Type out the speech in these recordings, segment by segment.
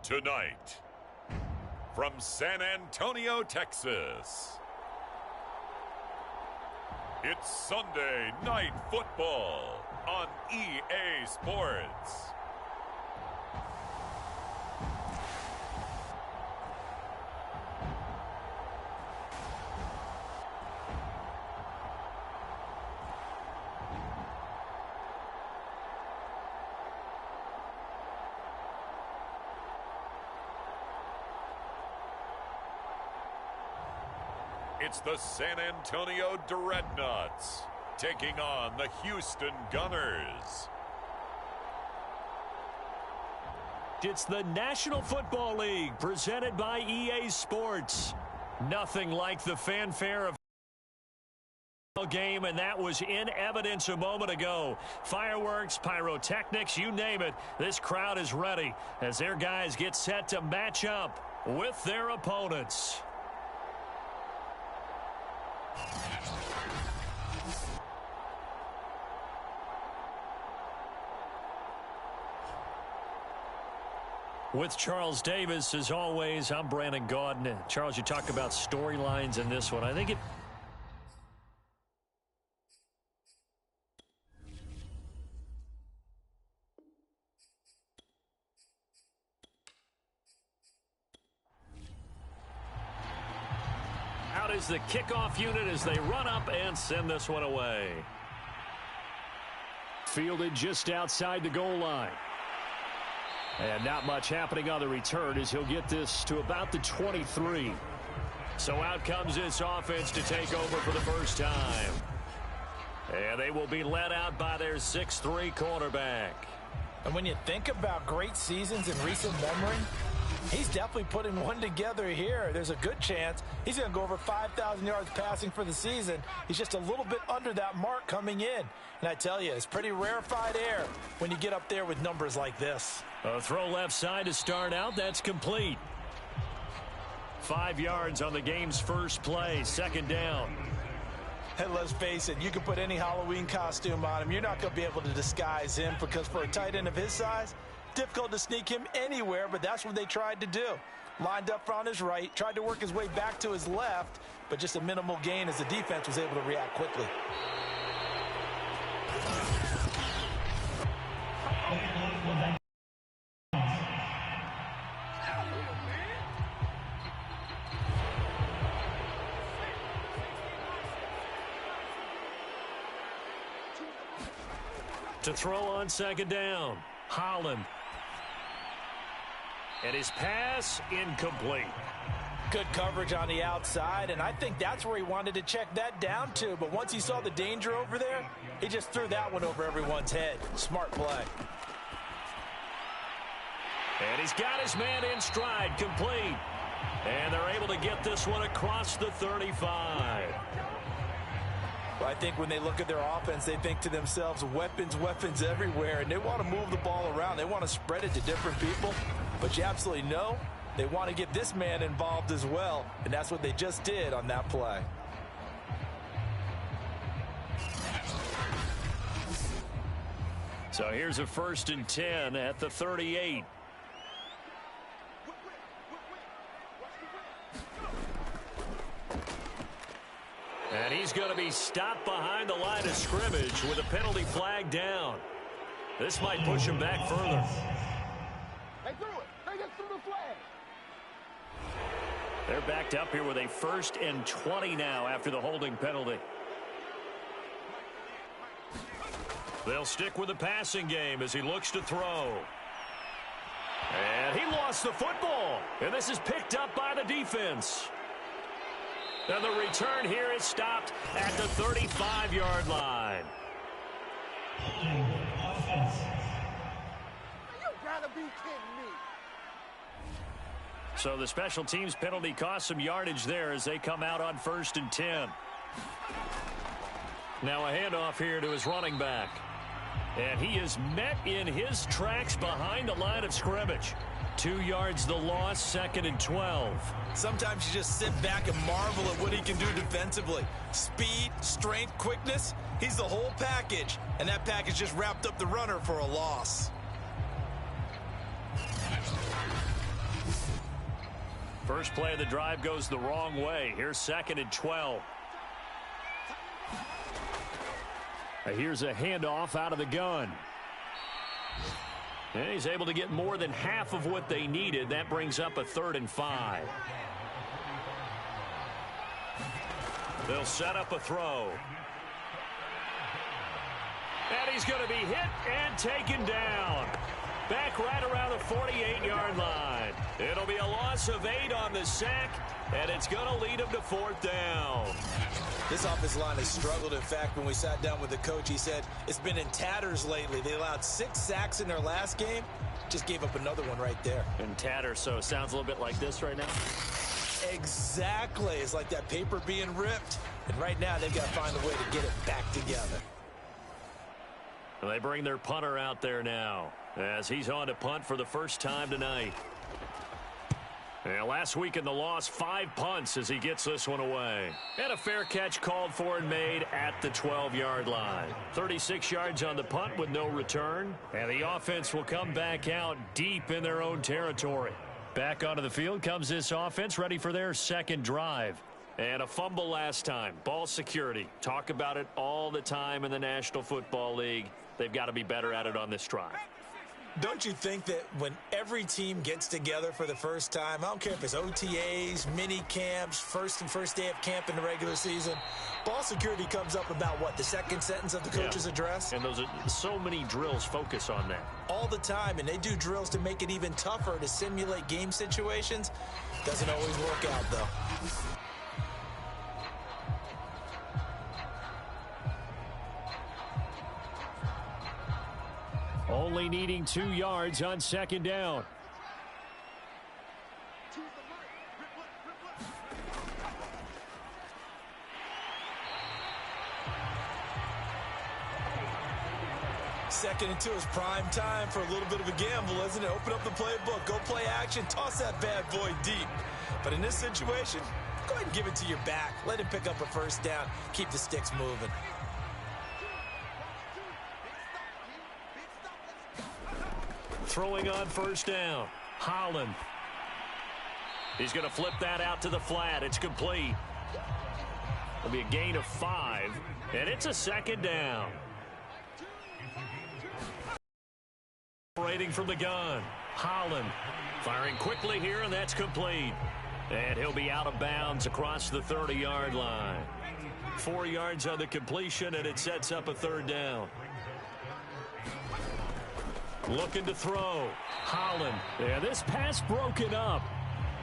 Tonight, from San Antonio, Texas, it's Sunday Night Football on EA Sports. It's the San Antonio Dreadnoughts taking on the Houston Gunners. It's the National Football League presented by EA Sports. Nothing like the fanfare of a game, and that was in evidence a moment ago. Fireworks, pyrotechnics, you name it. This crowd is ready as their guys get set to match up with their opponents. With Charles Davis, as always, I'm Brandon Gaudin. Charles, you talk about storylines in this one. I think it... Out is the kickoff unit as they run up and send this one away. Fielded just outside the goal line. And not much happening on the return as he'll get this to about the 23. So out comes this offense to take over for the first time. And they will be led out by their 6'3" quarterback. And when you think about great seasons in recent memory, he's definitely putting one together here. There's a good chance he's going to go over 5,000 yards passing for the season. He's just a little bit under that mark coming in. And I tell you, it's pretty rarefied air when you get up there with numbers like this. A throw left side to start out. That's complete. 5 yards on the game's first play. Second down. And let's face it, you can put any Halloween costume on him. You're not going to be able to disguise him because for a tight end of his size, difficult to sneak him anywhere, but that's what they tried to do. Lined up on his right, tried to work his way back to his left, but just a minimal gain as the defense was able to react quickly. To throw on second down, Holland. And his pass incomplete. Good coverage on the outside, and I think that's where he wanted to check that down to. But once he saw the danger over there, he just threw that one over everyone's head. Smart play. And he's got his man in stride, complete. And they're able to get this one across the 35. Well, I think when they look at their offense, they think to themselves, weapons, weapons everywhere, and they want to move the ball around. They want to spread it to different people, but you absolutely know they want to get this man involved as well, and that's what they just did on that play. So here's a 1st and 10 at the 38. And he's going to be stopped behind the line of scrimmage with a penalty flag down. This might push him back further. They threw it. They just threw the flag. They're backed up here with a 1st and 20 now after the holding penalty. They'll stick with the passing game as he looks to throw. And he lost the football. And this is picked up by the defense. And the return here is stopped at the 35-yard line. You gotta be kidding me. So the special teams penalty cost some yardage there as they come out on 1st and 10. Now a handoff here to his running back. And he is met in his tracks behind the line of scrimmage. 2 yards the loss, 2nd and 12. Sometimes you just sit back and marvel at what he can do defensively. Speed, strength, quickness, he's the whole package. And that package just wrapped up the runner for a loss. First play of the drive goes the wrong way. Here's 2nd and 12. Here's a handoff out of the gun. And he's able to get more than half of what they needed. That brings up a 3rd and 5. They'll set up a throw. And he's going to be hit and taken down. Back right around the 48-yard line. It'll be a loss of 8 on the sack, and it's going to lead him to 4th down. This offensive line has struggled. In fact, when we sat down with the coach, he said it's been in tatters lately. They allowed 6 sacks in their last game. Just gave up another one right there. In tatters, so it sounds a little bit like this right now? Exactly. It's like that paper being ripped. And right now, they've got to find a way to get it back together. Well, they bring their punter out there now as he's on to punt for the first time tonight. And last week in the loss, 5 punts as he gets this one away. And a fair catch called for and made at the 12-yard line. 36 yards on the punt with no return. And the offense will come back out deep in their own territory. Back onto the field comes this offense, ready for their second drive. And a fumble last time. Ball security. Talk about it all the time in the National Football League. They've got to be better at it on this drive. Don't you think that when every team gets together for the first time, I don't care if it's OTAs, mini camps, first day of camp in the regular season, ball security comes up about what, the second sentence of the coach's address? And those are so many drills focus on that. All the time, and they do drills to make it even tougher to simulate game situations. Doesn't always work out, though. Only needing 2 yards on 2nd down. Second and 2 is prime time for a little bit of a gamble, isn't it? Open up the playbook, go play action, toss that bad boy deep. But in this situation, go ahead and give it to your back. Let him pick up a first down. Keep the sticks moving. Throwing on first down. Holland. He's going to flip that out to the flat. It's complete. It'll be a gain of 5, and it's a 2nd down. Operating from the gun. Holland firing quickly here, and that's complete. And he'll be out of bounds across the 30-yard line. 4 yards on the completion, and it sets up a 3rd down. Looking to throw. Holland. Yeah, this pass broken up.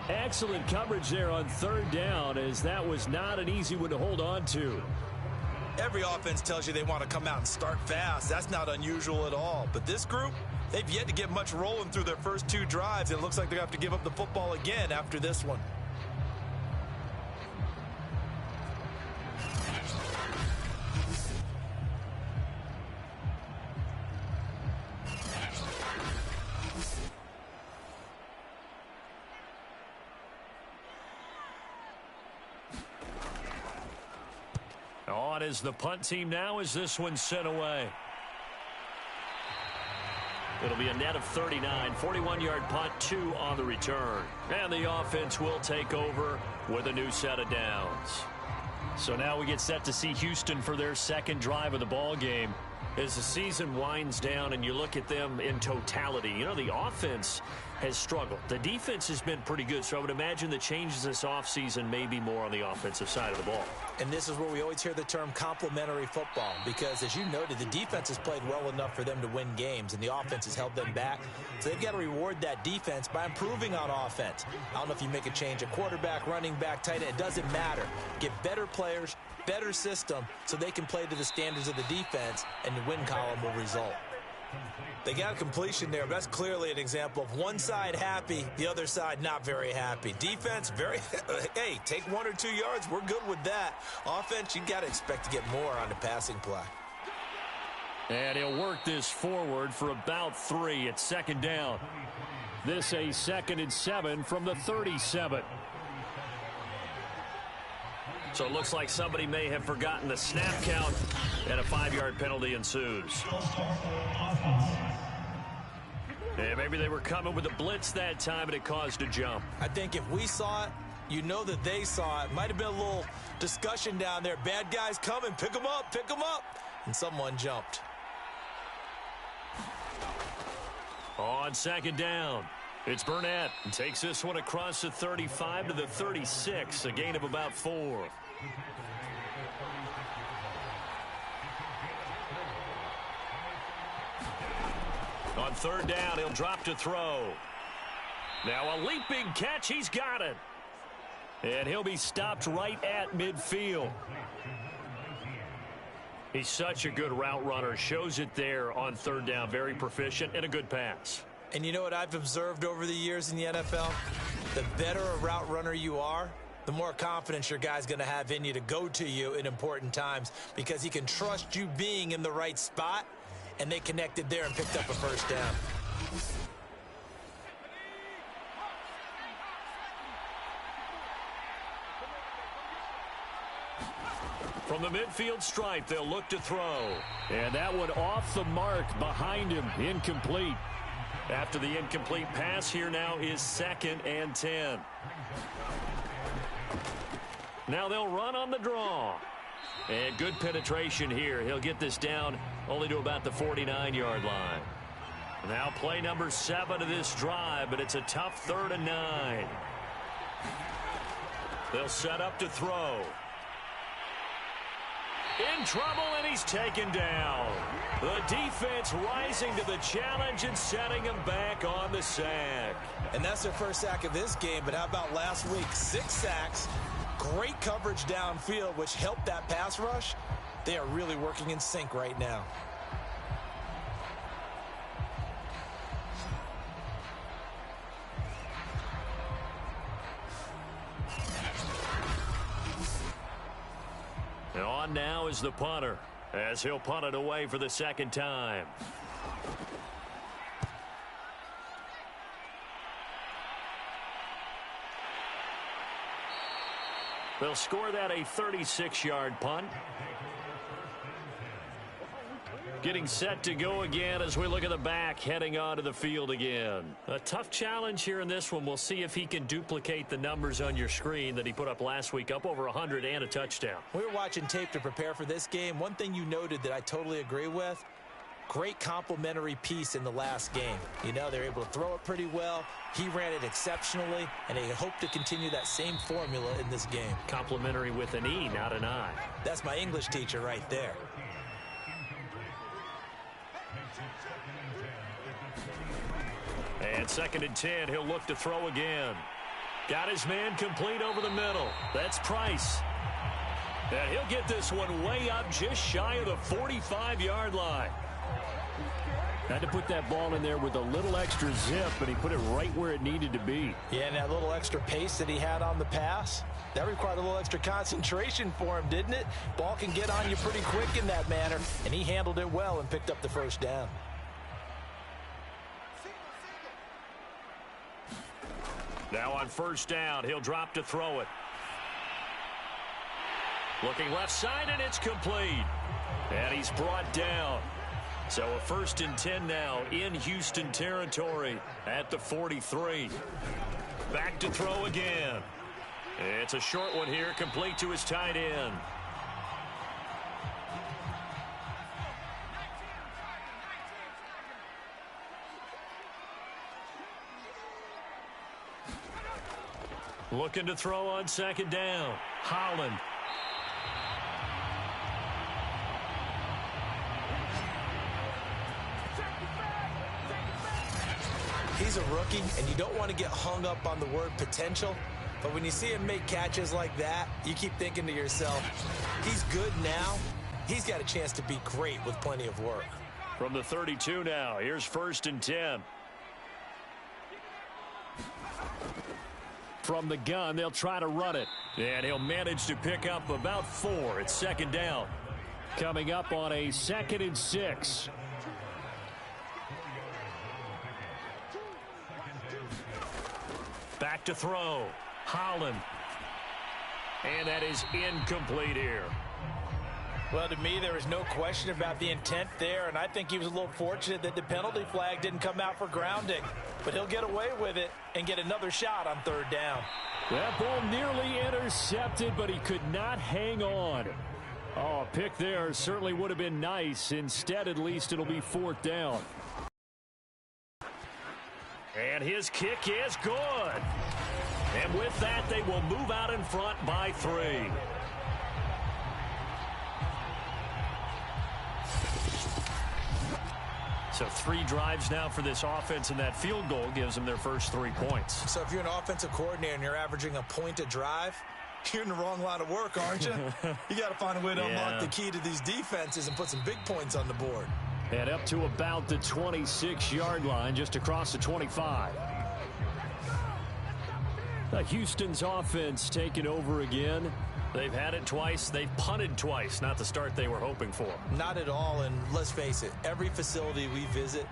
Excellent coverage there on 3rd down, as that was not an easy one to hold on to. Every offense tells you they want to come out and start fast. That's not unusual at all. But this group, they've yet to get much rolling through their first 2 drives. It looks like they're going to have to give up the football again after this one. On is the punt team now as this one's sent away. It'll be a net of 39, 41-yard punt, 2 on the return. And the offense will take over with a new set of downs. So now we get set to see Houston for their second drive of the ball game. As the season winds down and you look at them in totality, you know, the offense has struggled. The defense has been pretty good, so I would imagine the changes this offseason may be more on the offensive side of the ball. And this is where we always hear the term complementary football, because as you noted, the defense has played well enough for them to win games, and the offense has held them back. So they've got to reward that defense by improving on offense. I don't know if you make a change at quarterback, running back, tight end. It doesn't matter. Get better players, better system, so they can play to the standards of the defense, and the win column will result. They got a completion there, but that's clearly an example of one side happy, the other side not very happy. Defense, very, hey, take 1 or 2 yards, we're good with that. Offense, you got to expect to get more on the passing play. And he'll work this forward for about 3 at 2nd down. This a 2nd and 7 from the 37. So it looks like somebody may have forgotten the snap count, and a 5-yard penalty ensues. And maybe they were coming with a blitz that time, and it caused a jump. I think if we saw it, you know that they saw it. Might have been a little discussion down there. Bad guys coming. Pick them up. Pick them up. And someone jumped. On second down, it's Burnett. And takes this one across the 35 to the 36. A gain of about 4. On third down, he'll drop to throw. Now a leaping catch. He's got it. And he'll be stopped right at midfield. He's such a good route runner. Shows it there on third down. Very proficient and a good pass. And you know what I've observed over the years in the NFL? The better a route runner you are, the more confidence your guy's going to have in you to go to you in important times, because he can trust you being in the right spot, and they connected there and picked up a first down. From the midfield stripe, they'll look to throw. And that one off the mark behind him. Incomplete. After the incomplete pass, here now is 2nd and 10. Now they'll run on the draw. And good penetration here. He'll get this down only to about the 49-yard line. Now play number 7 of this drive, but it's a tough 3rd and 9. They'll set up to throw. In trouble, and he's taken down. The defense rising to the challenge and setting him back on the sack. And that's their first sack of this game, but how about last week? 6 sacks, great coverage downfield, which helped that pass rush. They are really working in sync right now. And on now is the punter, as he'll punt it away for the 2nd time. They'll score that a 36-yard punt. Getting set to go again as we look at the back, heading onto the field again. A tough challenge here in this one. We'll see if he can duplicate the numbers on your screen that he put up last week, up over 100 and a touchdown. We were watching tape to prepare for this game. One thing you noted that I totally agree with, great complimentary piece in the last game. You know, they're able to throw it pretty well. He ran it exceptionally, and they hope to continue that same formula in this game. Complimentary with an E, not an I. That's my English teacher right there. And 2nd and 10, he'll look to throw again. Got his man complete over the middle. That's Price. And he'll get this one way up just shy of the 45-yard line. Had to put that ball in there with a little extra zip, but he put it right where it needed to be. Yeah, and that little extra pace that he had on the pass, that required a little extra concentration for him, didn't it? Ball can get on you pretty quick in that manner, and he handled it well and picked up the first down. Now on first down, he'll drop to throw it. Looking left side, and it's complete. And he's brought down. So a 1st and 10 now in Houston territory at the 43. Back to throw again. It's a short one here, complete to his tight end. Looking to throw on 2nd down. Holland. He's a rookie, and you don't want to get hung up on the word potential. But when you see him make catches like that, you keep thinking to yourself, he's good now. He's got a chance to be great with plenty of work. From the 32 now, here's 1st and 10. From the gun, they'll try to run it. And he'll manage to pick up about 4. It's 2nd down. Coming up on a 2nd and 6. Back to throw. Holland. And that is incomplete here. Well, to me, there was no question about the intent there, and I think he was a little fortunate that the penalty flag didn't come out for grounding. But he'll get away with it and get another shot on third down. That ball nearly intercepted, but he could not hang on. Oh, a pick there certainly would have been nice. Instead, at least it'll be fourth down. And his kick is good. And with that, they will move out in front by 3. So 3 drives now for this offense, and that field goal gives them their first 3 points. So if you're an offensive coordinator and you're averaging a point a drive, you're in the wrong line of work, aren't you? You got to find a way to unlock the key to these defenses and put some big points on the board. And up to about the 26-yard line, just across the 25. Houston's offense taking over again. They've had it twice. They've punted twice. Not the start they were hoping for. Not at all, and let's face it, every facility we visit,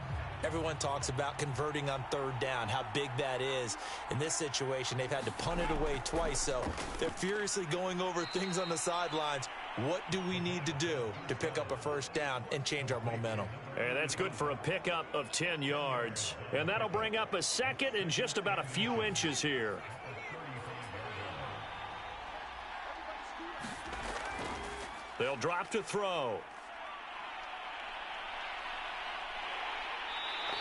everyone talks about converting on third down, how big that is. In this situation, they've had to punt it away twice, so they're furiously going over things on the sidelines. What do we need to do to pick up a first down and change our momentum? And that's good for a pickup of 10 yards. And that'll bring up a second and just about a few inches here. They'll drop to throw.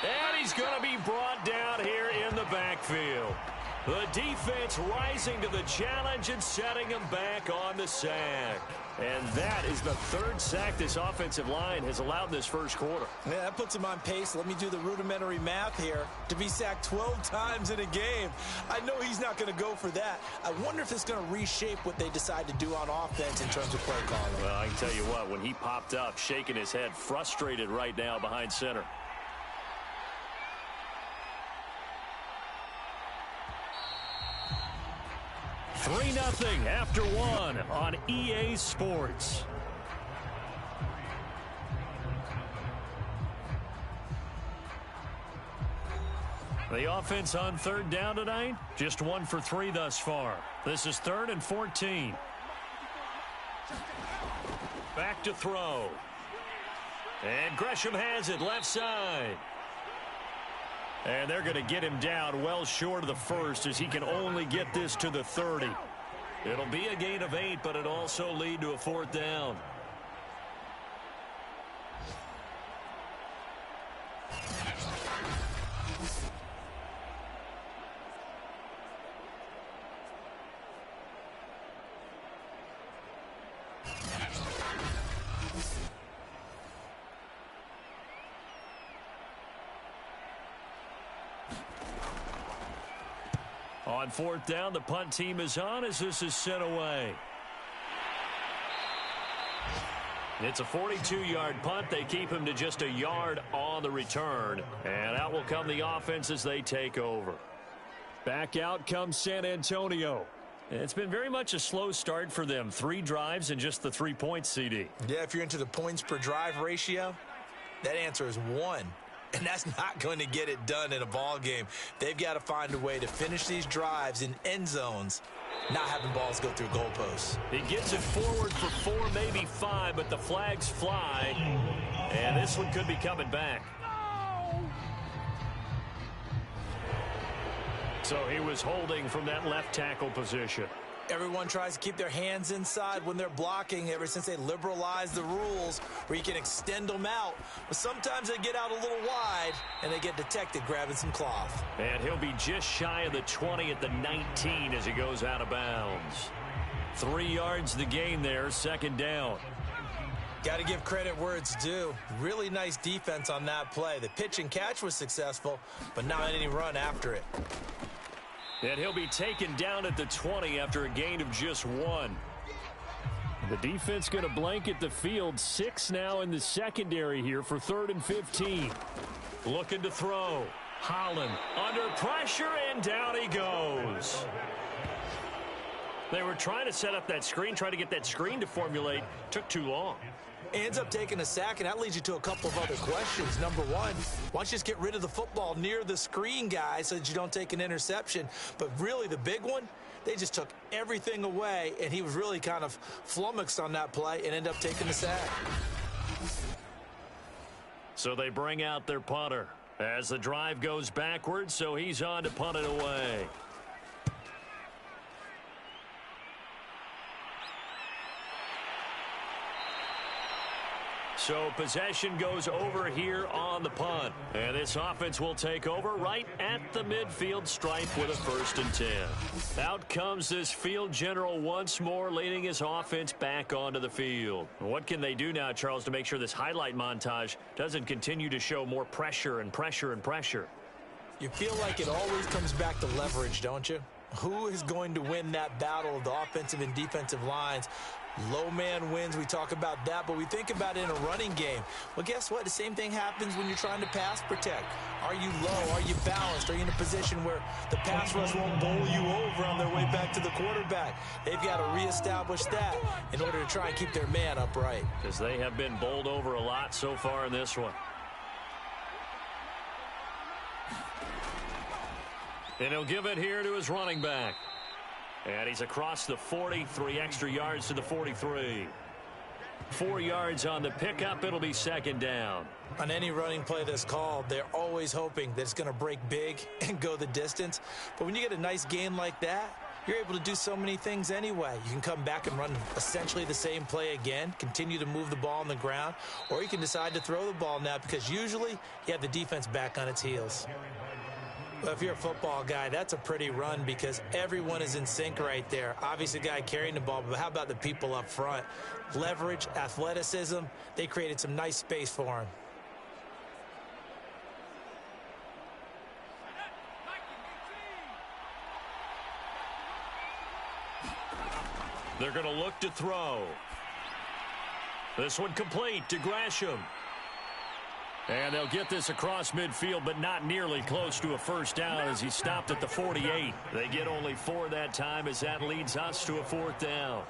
And he's going to be brought down here in the backfield. The defense rising to the challenge and setting him back on the sack. And that is the 3rd sack this offensive line has allowed this first quarter. Yeah, that puts him on pace. Let me do the rudimentary math here. To be sacked 12 times in a game, I know he's not going to go for that. I wonder if it's going to reshape what they decide to do on offense in terms of play calling. Well, I can tell you what, when he popped up, shaking his head, frustrated right now behind center. Three 3-0 after 1 on EA Sports. The offense on third down tonight, just 1 for 3 thus far. This is 3rd and 14. Back to throw. And Gresham has it left side. And they're going to get him down well short of the first as he can only get this to the 30. It'll be a gain of 8, but it'll also lead to a 4th down. On 4th down, the punt team is on as this is sent away. It's a 42-yard punt. They keep him to just a yard on the return. And out will come the offense as they take over. Back out comes San Antonio. It's been very much a slow start for them. 3 drives and just the 3 points, CD. Yeah, if you're into the points per drive ratio, that answer is 1. And that's not going to get it done in a ball game. They've got to find a way to finish these drives in end zones, not having balls go through goalposts. He gets it forward for 4, maybe 5, but the flags fly. And this one could be coming back. So he was holding from that left tackle position. Everyone tries to keep their hands inside when they're blocking ever since they liberalized the rules where you can extend them out. But sometimes they get out a little wide and they get detected grabbing some cloth. And he'll be just shy of the 20 at the 19 as he goes out of bounds. 3 yards the gain there, 2nd down. Got to give credit where it's due. Really nice defense on that play. The pitch and catch was successful, but not any run after it. And he'll be taken down at the 20 after a gain of just 1. The defense going to blanket the field. 6 now in the secondary here for 3rd and 15. Looking to throw. Holland under pressure, and down he goes. They were trying to set up that screen, try to get that screen to formulate. Took too long. Ends up taking a sack, and that leads you to a couple of other questions. Number one, why don't you just get rid of the football near the screen guy so that you don't take an interception? But really the big one, they just took everything away, and he was really kind of flummoxed on that play and ended up taking the sack. So they bring out their punter as the drive goes backwards, so he's on to punt it away. So possession goes over here on the punt. And this offense will take over right at the midfield stripe with a 1st and 10. Out comes this field general once more, leading his offense back onto the field. What can they do now, Charles, to make sure this highlight montage doesn't continue to show more pressure and pressure and pressure? You feel like it always comes back to leverage, don't you? Who is going to win that battle of the offensive and defensive lines? Low man wins. We talk about that, but we think about it in a running game. Well, guess what? The same thing happens when you're trying to pass protect. Are you low? Are you balanced? Are you in a position where the pass rush won't bowl you over on their way back to the quarterback? They've got to reestablish that in order to try and keep their man upright. Because they have been bowled over a lot so far in this one. And he'll give it here to his running back. And he's across the 40, 3 extra yards to the 43. 4 yards on the pickup. It'll be 2nd down. On any running play that's called, they're always hoping that it's going to break big and go the distance. But when you get a nice gain like that, you're able to do so many things anyway. You can come back and run essentially the same play again, continue to move the ball on the ground, or you can decide to throw the ball now because usually you have the defense back on its heels. Well, if you're a football guy, that's a pretty run because everyone is in sync right there. Obviously, the guy carrying the ball, but how about the people up front? Leverage, athleticism, they created some nice space for him. They're going to look to throw. This one complete to Gresham. And they'll get this across midfield, but not nearly close to a 1st down as he stopped at the 48. They get only 4 that time as that leads us to a 4th down.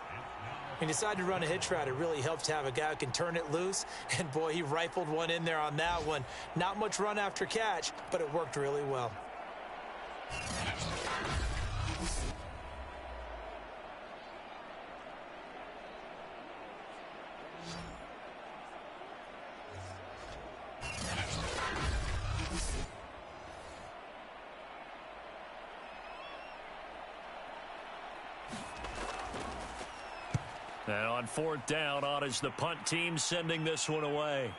When you decide to run a hitch route, it really helps to have a guy who can turn it loose. And, boy, he rifled one in there on that one. Not much run after catch, but it worked really well. And on 4th down, on is the punt team sending this one away.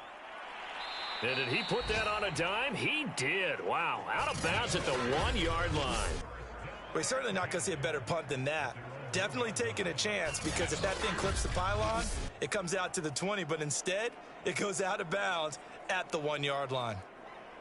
And did he put that on a dime? He did. Wow. Out of bounds at the 1-yard line. We're certainly not going to see a better punt than that. Definitely taking a chance because if that thing clips the pylon, it comes out to the 20. But instead, it goes out of bounds at the 1-yard line.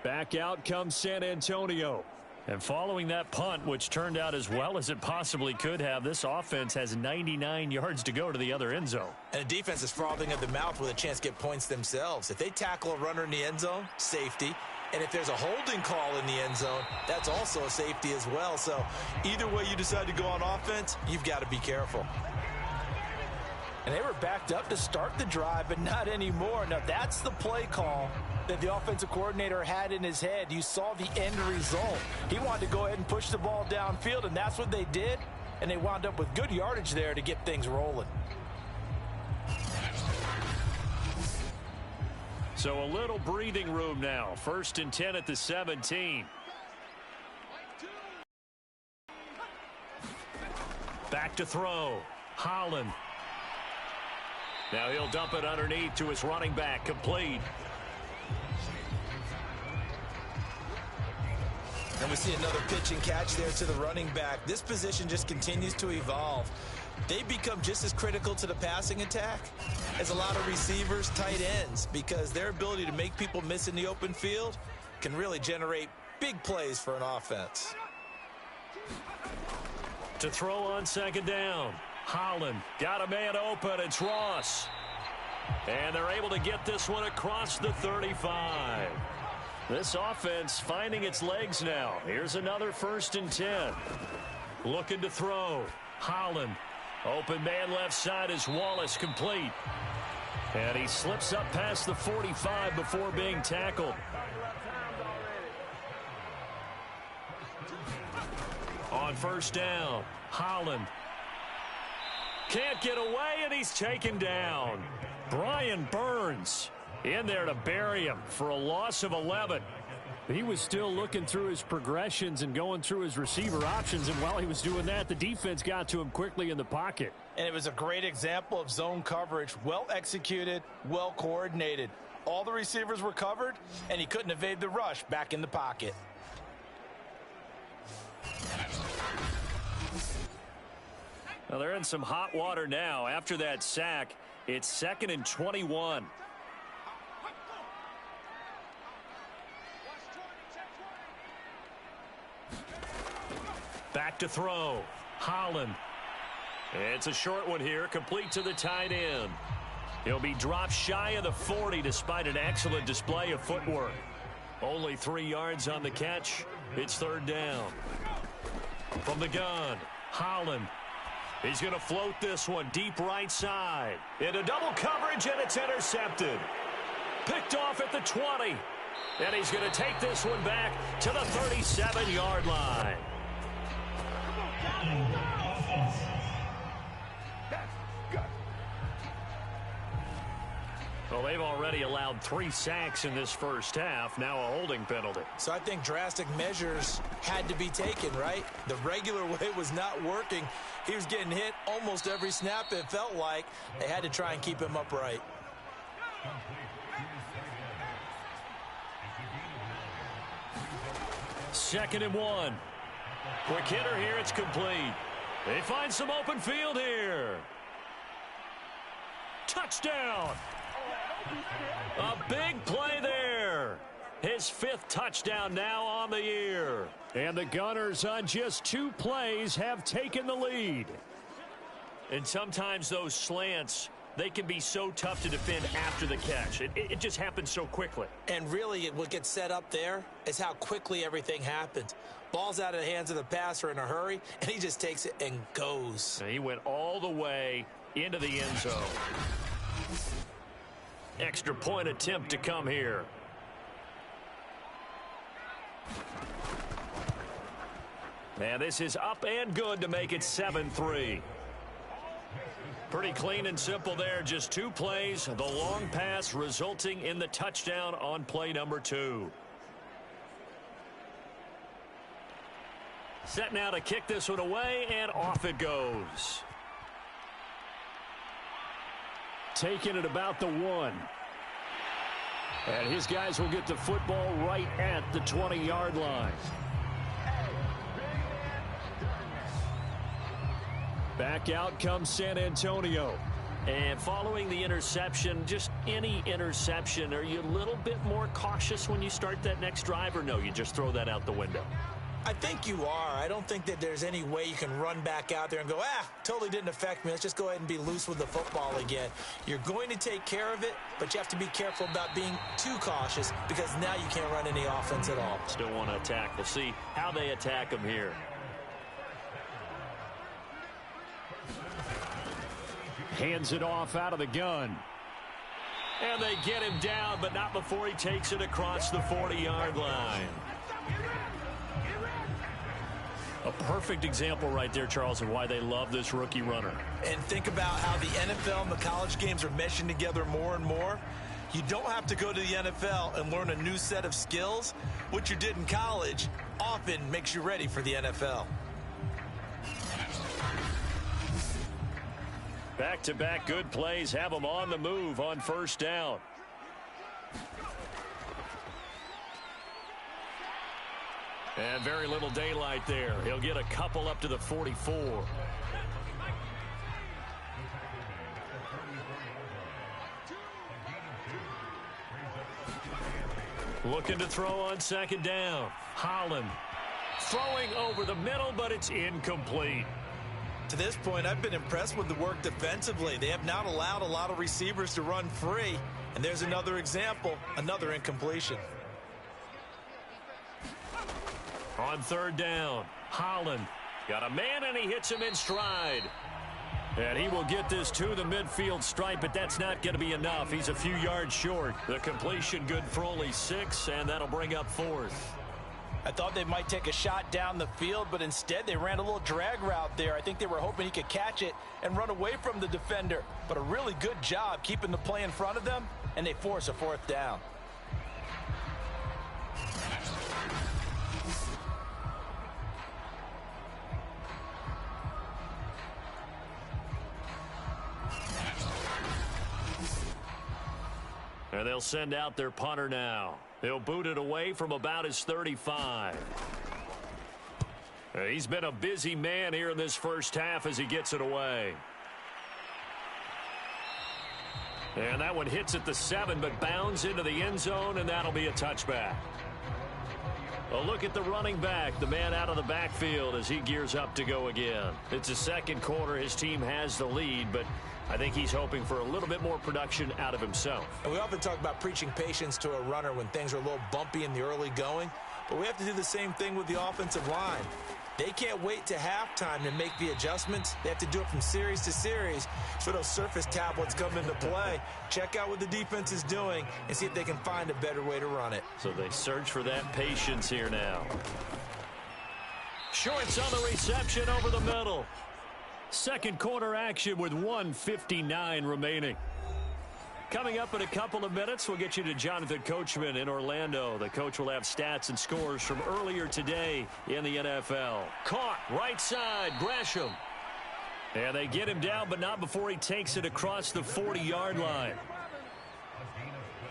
Back out comes San Antonio. And following that punt, which turned out as well as it possibly could have, this offense has 99 yards to go to the other end zone. And the defense is frothing at the mouth with a chance to get points themselves. If they tackle a runner in the end zone, safety. And if there's a holding call in the end zone, that's also a safety as well. So either way you decide to go on offense, you've got to be careful. And they were backed up to start the drive, but not anymore. Now, that's the play call that the offensive coordinator had in his head. You saw the end result. He wanted to go ahead and push the ball downfield, and that's what they did. And they wound up with good yardage there to get things rolling. So a little breathing room now. 1st and 10 at the 17. Back to throw. Holland. Now he'll dump it underneath to his running back. Complete. And we see another pitch and catch there to the running back. This position just continues to evolve. They become just as critical to the passing attack as a lot of receivers, tight ends, because their ability to make people miss in the open field can really generate big plays for an offense. To throw on 2nd down. Holland got a man open. It's Ross. And they're able to get this one across the 35. This offense finding its legs now. Here's another 1st and 10. Looking to throw. Holland. Open man left side is Wallace. Complete. And he slips up past the 45 before being tackled. On first down, Holland. Can't get away, and he's taken down. Brian Burns in there to bury him for a loss of 11. He was still looking through his progressions and going through his receiver options, and while he was doing that, the defense got to him quickly in the pocket. And it was a great example of zone coverage. Well executed, well coordinated. All the receivers were covered, and he couldn't evade the rush back in the pocket. Well, they're in some hot water now. After that sack, it's 2nd and 21. Back to throw. Holland. It's a short one here, complete to the tight end. He'll be dropped shy of the 40 despite an excellent display of footwork. Only 3 yards on the catch. It's 3rd down. From the gun, Holland. He's going to float this one deep right side. Into double coverage, and it's intercepted. Picked off at the 20. And he's going to take this one back to the 37-yard line. Well, they've already allowed 3 sacks in this first half. Now a holding penalty. So I think drastic measures had to be taken, right? The regular way was not working. He was getting hit almost every snap, it felt like. They had to try and keep him upright. Second and 1. Quick hitter here. It's complete. They find some open field here. Touchdown. A big play there. His 5th touchdown now on the year. And the Gunners on just 2 plays have taken the lead. And sometimes those slants, they can be so tough to defend after the catch. It just happens so quickly. And really, what gets set up there is how quickly everything happens. Ball's out of the hands of the passer in a hurry, and he just takes it and goes. And he went all the way into the end zone. Extra point attempt to come here. And this is up and good to make it 7-3. Pretty clean and simple there. Just 2 plays. The long pass resulting in the touchdown on play number 2. Set now to kick this one away, and off it goes. Taking it about the 1. And his guys will get the football right at the 20-yard line. Back out comes San Antonio. And following the interception, just any interception, are you a little bit more cautious when you start that next drive, or no, you just throw that out the window? I think you are. I don't think that there's any way you can run back out there and go, totally didn't affect me. Let's just go ahead and be loose with the football again. You're going to take care of it, but you have to be careful about being too cautious because now you can't run any offense at all. Still want to attack. We'll see how they attack them here. Hands it off out of the gun. And they get him down, but not before he takes it across the 40-yard line. A perfect example right there, Charles, of why they love this rookie runner. And think about how the NFL and the college games are meshing together more and more. You don't have to go to the NFL and learn a new set of skills. What you did in college often makes you ready for the NFL. Back-to-back good plays have them on the move on first down. And very little daylight there. He'll get a couple up to the 44. Looking to throw on second down. Holland throwing over the middle, but it's incomplete. To this point, I've been impressed with the work defensively. They have not allowed a lot of receivers to run free. And there's another example, another incompletion. On third down, Holland got a man, and he hits him in stride. And he will get this to the midfield stripe, but that's not going to be enough. He's a few yards short. The completion good for only 6, and that'll bring up 4th. I thought they might take a shot down the field, but instead they ran a little drag route there. I think they were hoping he could catch it and run away from the defender. But a really good job keeping the play in front of them, and they force a 4th down. And they'll send out their punter now. He'll boot it away from about his 35. He's been a busy man here in this first half as he gets it away. And that one hits at the 7, but bounds into the end zone, and that'll be a touchback. A look at the running back, the man out of the backfield as he gears up to go again. It's the second quarter. His team has the lead, but I think he's hoping for a little bit more production out of himself. And we often talk about preaching patience to a runner when things are a little bumpy in the early going, but we have to do the same thing with the offensive line. They can't wait to halftime to make the adjustments. They have to do it from series to series so those surface tablets come into play. Check out what the defense is doing and see if they can find a better way to run it. So they search for that patience here now. Shorts on the reception over the middle. Second quarter action with 1:59 remaining. Coming up in a couple of minutes, we'll get you to Jonathan Coachman in Orlando. The coach will have stats and scores from earlier today in the NFL. Caught, right side, Gresham. And they get him down, but not before he takes it across the 40-yard line.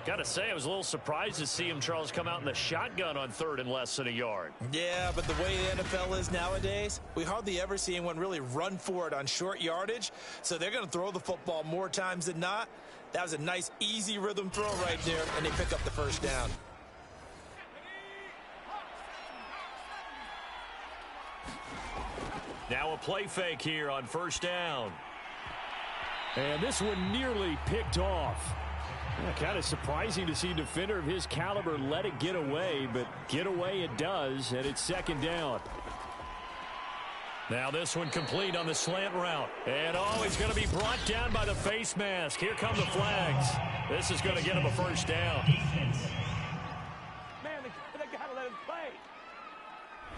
Got to say, I was a little surprised to see him, Charles, come out in the shotgun on 3rd and less than a yard. Yeah, but the way the NFL is nowadays, we hardly ever see anyone really run for it on short yardage. So they're going to throw the football more times than not. That was a nice, easy rhythm throw right there, and they pick up the 1st down. Now a play fake here on 1st down. And this one nearly picked off. Kind of surprising to see a defender of his caliber let it get away, but get away it does, and it's 2nd down. Now this one complete on the slant route. And he's going to be brought down by the face mask. Here come the flags. This is going to get him a 1st down. Man, they gotta let him play.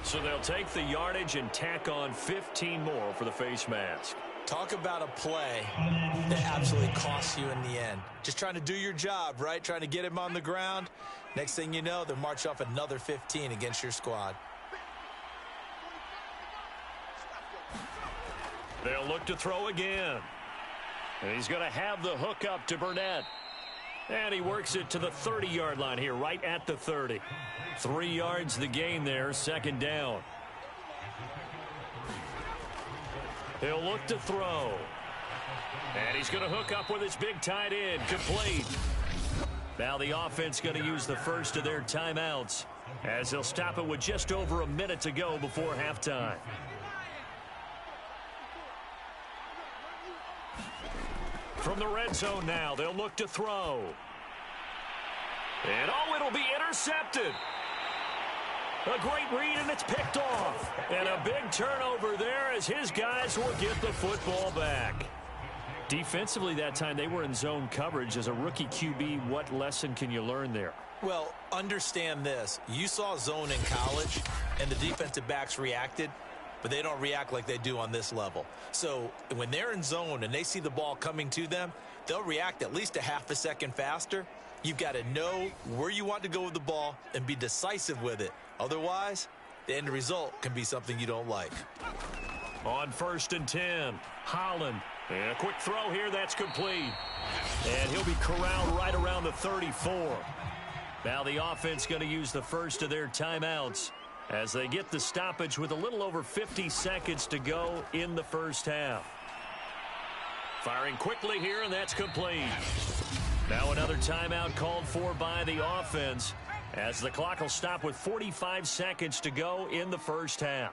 So they'll take the yardage and tack on 15 more for the face mask. Talk about a play that absolutely costs you in the end. Just trying to do your job, right? Trying to get him on the ground. Next thing you know, they'll march off another 15 against your squad. They'll look to throw again. And he's going to have the hook up to Burnett. And he works it to the 30-yard line here, right at the 30. 3 yards the gain there, 2nd down. He'll look to throw. And he's going to hook up with his big tight end, complete. Now the offense going to use the first of their timeouts as they'll stop it with just over a minute to go before halftime. From the red zone now, they'll look to throw. And it'll be intercepted. A great read, and it's picked off. And a big turnover there as his guys will get the football back. Defensively that time, they were in zone coverage. As a rookie QB, what lesson can you learn there? Well, understand this. You saw zone in college, and the defensive backs reacted, but they don't react like they do on this level. So when they're in zone and they see the ball coming to them, they'll react at least a half a second faster. You've got to know where you want to go with the ball and be decisive with it. Otherwise, the end result can be something you don't like. On 1st and 10, Holland. And a quick throw here, that's complete. And he'll be corralled right around the 34. Now the offense going to use the first of their timeouts as they get the stoppage with a little over 50 seconds to go in the first half. Firing quickly here, and that's complete. Now another timeout called for by the offense as the clock will stop with 45 seconds to go in the first half.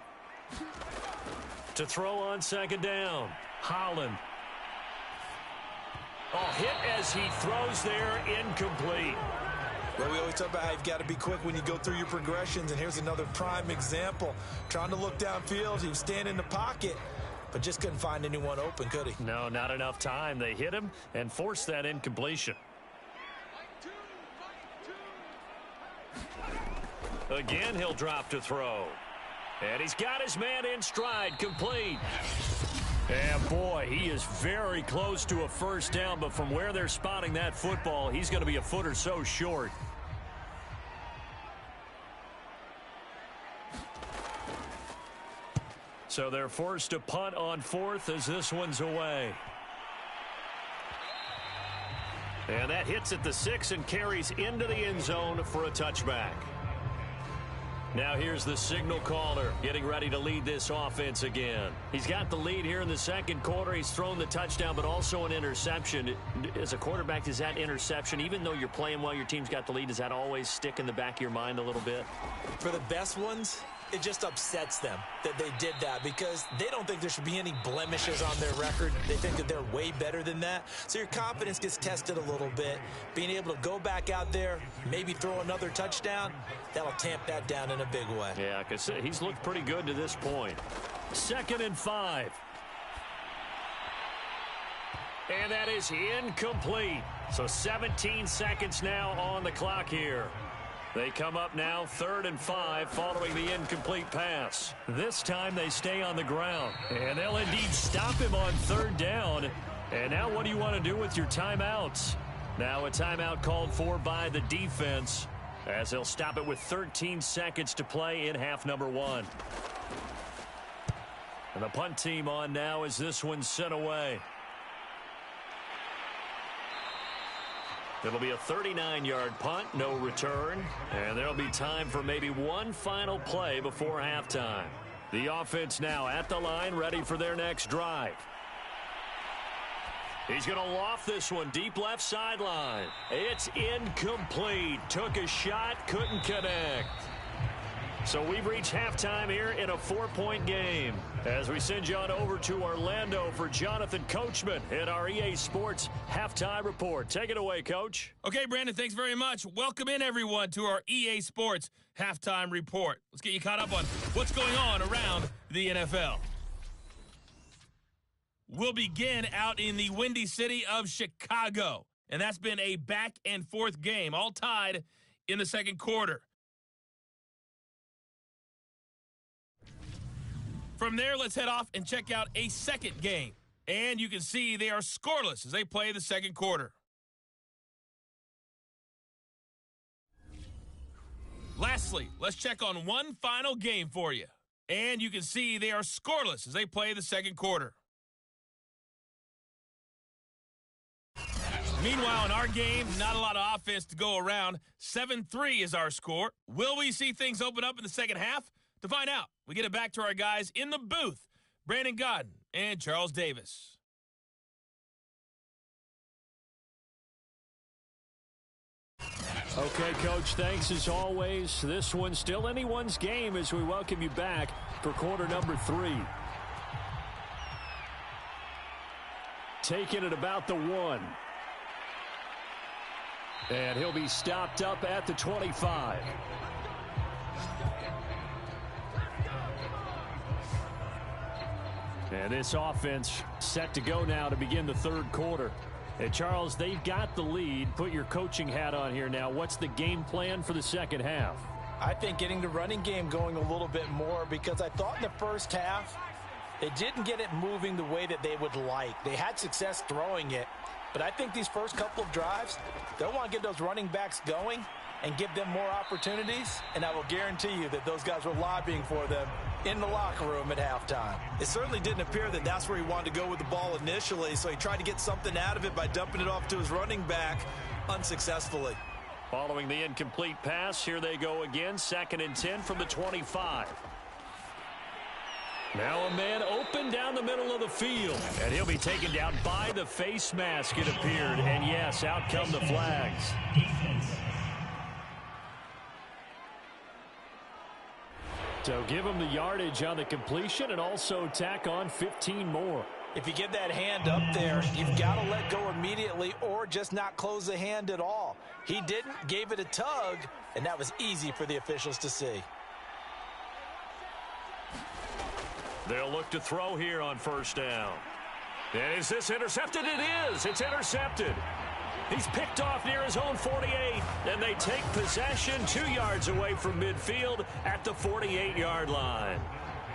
To throw on 2nd down, Holland. Hit as he throws there, incomplete. Well, we always talk about how you've got to be quick when you go through your progressions, and here's another prime example. Trying to look downfield, he was standing in the pocket, but just couldn't find anyone open, could he? No, not enough time. They hit him and forced that incompletion. Again, he'll drop to throw. And he's got his man in stride, complete. And boy, he is very close to a first down, but from where they're spotting that football, he's going to be a foot or so short. So they're forced to punt on fourth as this one's away. And that hits at the 6 and carries into the end zone for a touchback. Now here's the signal caller getting ready to lead this offense again. He's got the lead here in the second quarter. He's thrown the touchdown, but also an interception. As a quarterback, does that interception, even though you're playing well, your team's got the lead, does that always stick in the back of your mind a little bit? For the best ones, it just upsets them that they did that because they don't think there should be any blemishes on their record. They think that they're way better than that. So your confidence gets tested a little bit. Being able to go back out there, maybe throw another touchdown, that'll tamp that down in a big way. Yeah, because he's looked pretty good to this point. 2nd and 5. And that is incomplete. So 17 seconds now on the clock here. They come up now 3rd and 5 following the incomplete pass. This time they stay on the ground. And they'll indeed stop him on 3rd down. And now what do you want to do with your timeouts? Now a timeout called for by the defense as they'll stop it with 13 seconds to play in half number 1. And the punt team on now as this one's sent away. It'll be a 39-yard punt, no return, and there'll be time for maybe one final play before halftime. The offense now at the line, ready for their next drive. He's going to loft this one deep left sideline. It's incomplete. Took a shot, couldn't connect. So we've reached halftime here in a 4-point game as we send you on over to Orlando for Jonathan Coachman in our EA Sports Halftime Report. Take it away, Coach. Okay, Brandon, thanks very much. Welcome in, everyone, to our EA Sports Halftime Report. Let's get you caught up on what's going on around the NFL. We'll begin out in the windy city of Chicago, and that's been a back-and-forth game, all tied in the second quarter. From there, let's head off and check out a second game. And you can see they are scoreless as they play the second quarter. Lastly, let's check on one final game for you. And you can see they are scoreless as they play the second quarter. Meanwhile, in our game, not a lot of offense to go around. 7-3 is our score. Will we see things open up in the second half? To find out, we get it back to our guys in the booth, Brandon Godden and Charles Davis. Okay, Coach, thanks as always. This one's still anyone's game as we welcome you back for quarter number 3. Taking it about the 1. And he'll be stopped up at the 25. And this offense set to go now to begin the third quarter. And Charles, they've got the lead. Put your coaching hat on here now. What's the game plan for the second half? I think getting the running game going a little bit more because I thought in the first half they didn't get it moving the way that they would like. They had success throwing it, but I think these first couple of drives, they'll want to get those running backs going and give them more opportunities, and I will guarantee you that those guys were lobbying for them in the locker room at halftime. It certainly didn't appear that that's where he wanted to go with the ball initially, so he tried to get something out of it by dumping it off to his running back unsuccessfully. Following the incomplete pass, here they go again, 2nd and 10 from the 25. Now a man open down the middle of the field, and he'll be taken down by the face mask, it appeared, and yes, out come the flags. So give him the yardage on the completion and also tack on 15 more. If you get that hand up there, you've got to let go immediately or just not close the hand at all. He didn't, gave it a tug, and that was easy for the officials to see. They'll look to throw here on first down. And is this intercepted? It is. It's intercepted. He's picked off near his own 48, and they take possession 2 yards away from midfield at the 48-yard line.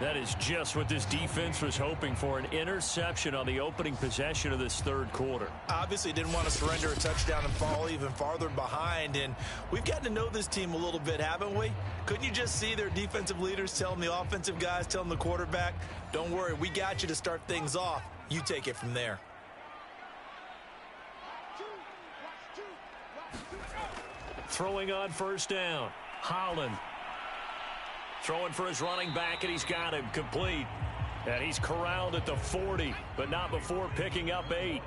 That is just what this defense was hoping for, an interception on the opening possession of this third quarter. Obviously didn't want to surrender a touchdown and fall even farther behind, and we've gotten to know this team a little bit, haven't we? Couldn't you just see their defensive leaders telling the offensive guys, telling the quarterback, don't worry, we got you to start things off. You take it from there. Throwing on first down, Holland. Throwing for his running back, and he's got him complete. And he's corralled at the 40, but not before picking up 8.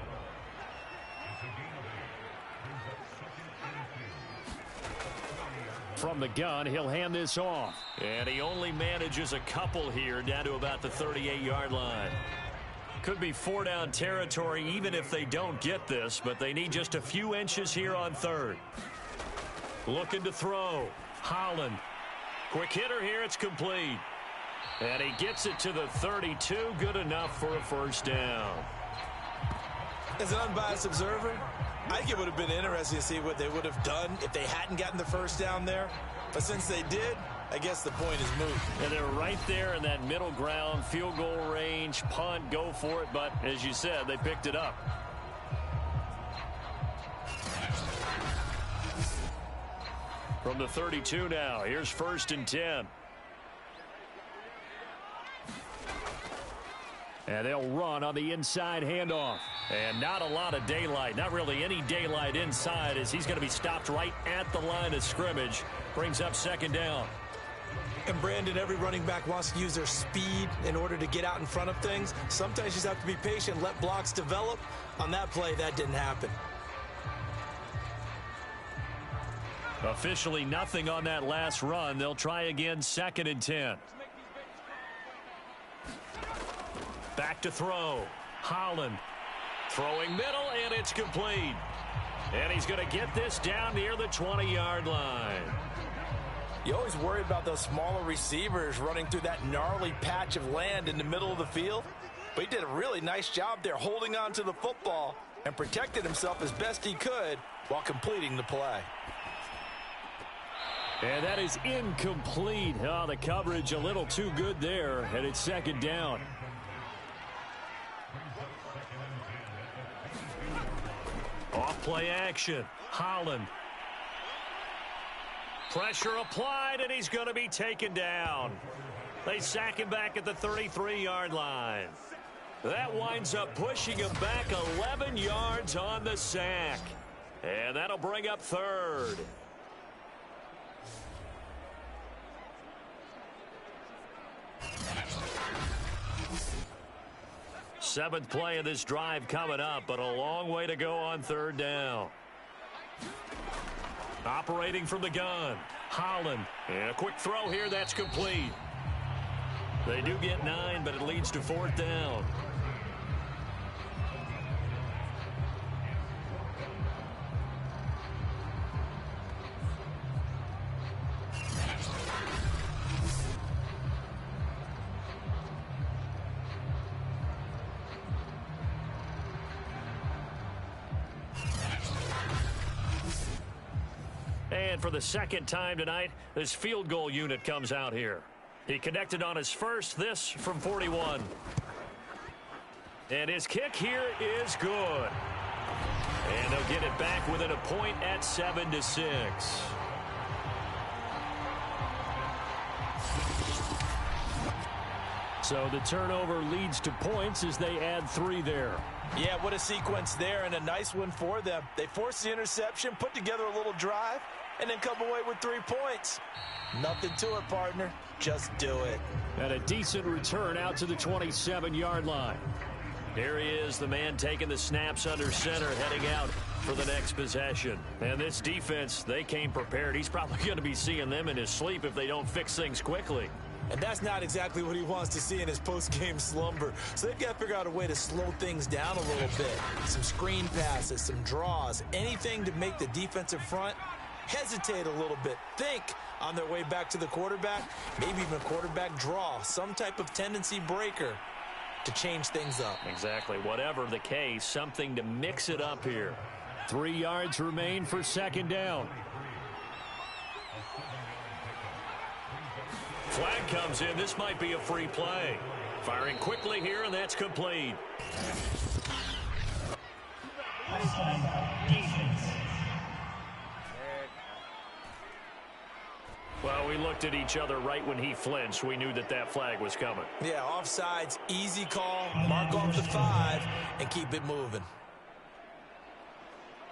From the gun, he'll hand this off. And he only manages a couple here, down to about the 38-yard line. Could be 4-down territory even if they don't get this, but they need just a few inches here on third. Looking to throw. Holland. Quick hitter here. It's complete. And he gets it to the 32. Good enough for a first down. As an unbiased observer, I think it would have been interesting to see what they would have done if they hadn't gotten the first down there. But since they did, I guess the point is moot. And they're right there in that middle ground, field goal range, punt, go for it. But as you said, they picked it up. From the 32 now, here's 1st and 10. And they'll run on the inside handoff. And not a lot of daylight, not really any daylight inside, as he's going to be stopped right at the line of scrimmage. Brings up 2nd down. And Brandon, every running back wants to use their speed in order to get out in front of things. Sometimes you just have to be patient, let blocks develop. On that play, that didn't happen. Officially nothing on that last run. They'll try again, 2nd and 10. Back to throw. Holland throwing middle, and it's complete. And he's going to get this down near the 20-yard line. You always worry about those smaller receivers running through that gnarly patch of land in the middle of the field. But he did a really nice job there holding on to the football and protected himself as best he could while completing the play. And that is incomplete. Oh, the coverage a little too good there, and it's 2nd down. Off play action. Holland. Pressure applied, and he's going to be taken down. They sack him back at the 33-yard line. That winds up pushing him back 11 yards on the sack. And that'll bring up 3rd. Seventh play of this drive coming up, but a long way to go on 3rd down. Operating from the gun, Holland. And a quick throw here, that's complete. They do get 9, but it leads to 4th down. And for the 2nd time tonight, this field goal unit comes out here. He connected on his first, this from 41. And his kick here is good. And they'll get it back within a point at 7-6. So the turnover leads to points as they add 3 there. Yeah, what a sequence there, and a nice one for them. They force the interception, put together a little drive, and then come away with 3 points. Nothing to it, partner. Just do it. And a decent return out to the 27-yard line. Here he is, the man taking the snaps under center, heading out for the next possession. And this defense, they came prepared. He's probably going to be seeing them in his sleep if they don't fix things quickly. And that's not exactly what he wants to see in his post-game slumber. So they've got to figure out a way to slow things down a little bit. Some screen passes, some draws, anything to make the defensive front hesitate a little bit. Think on their way back to the quarterback, maybe even a quarterback draw, some type of tendency breaker to change things up. Exactly. Whatever the case, something to mix it up here. 3 yards remain for second down. Flag comes in. This might be a free play. Firing quickly here, and that's complete. Well, we looked at each other right when he flinched. We knew that that flag was coming. Yeah, offsides, easy call, mark off the 5, and keep it moving.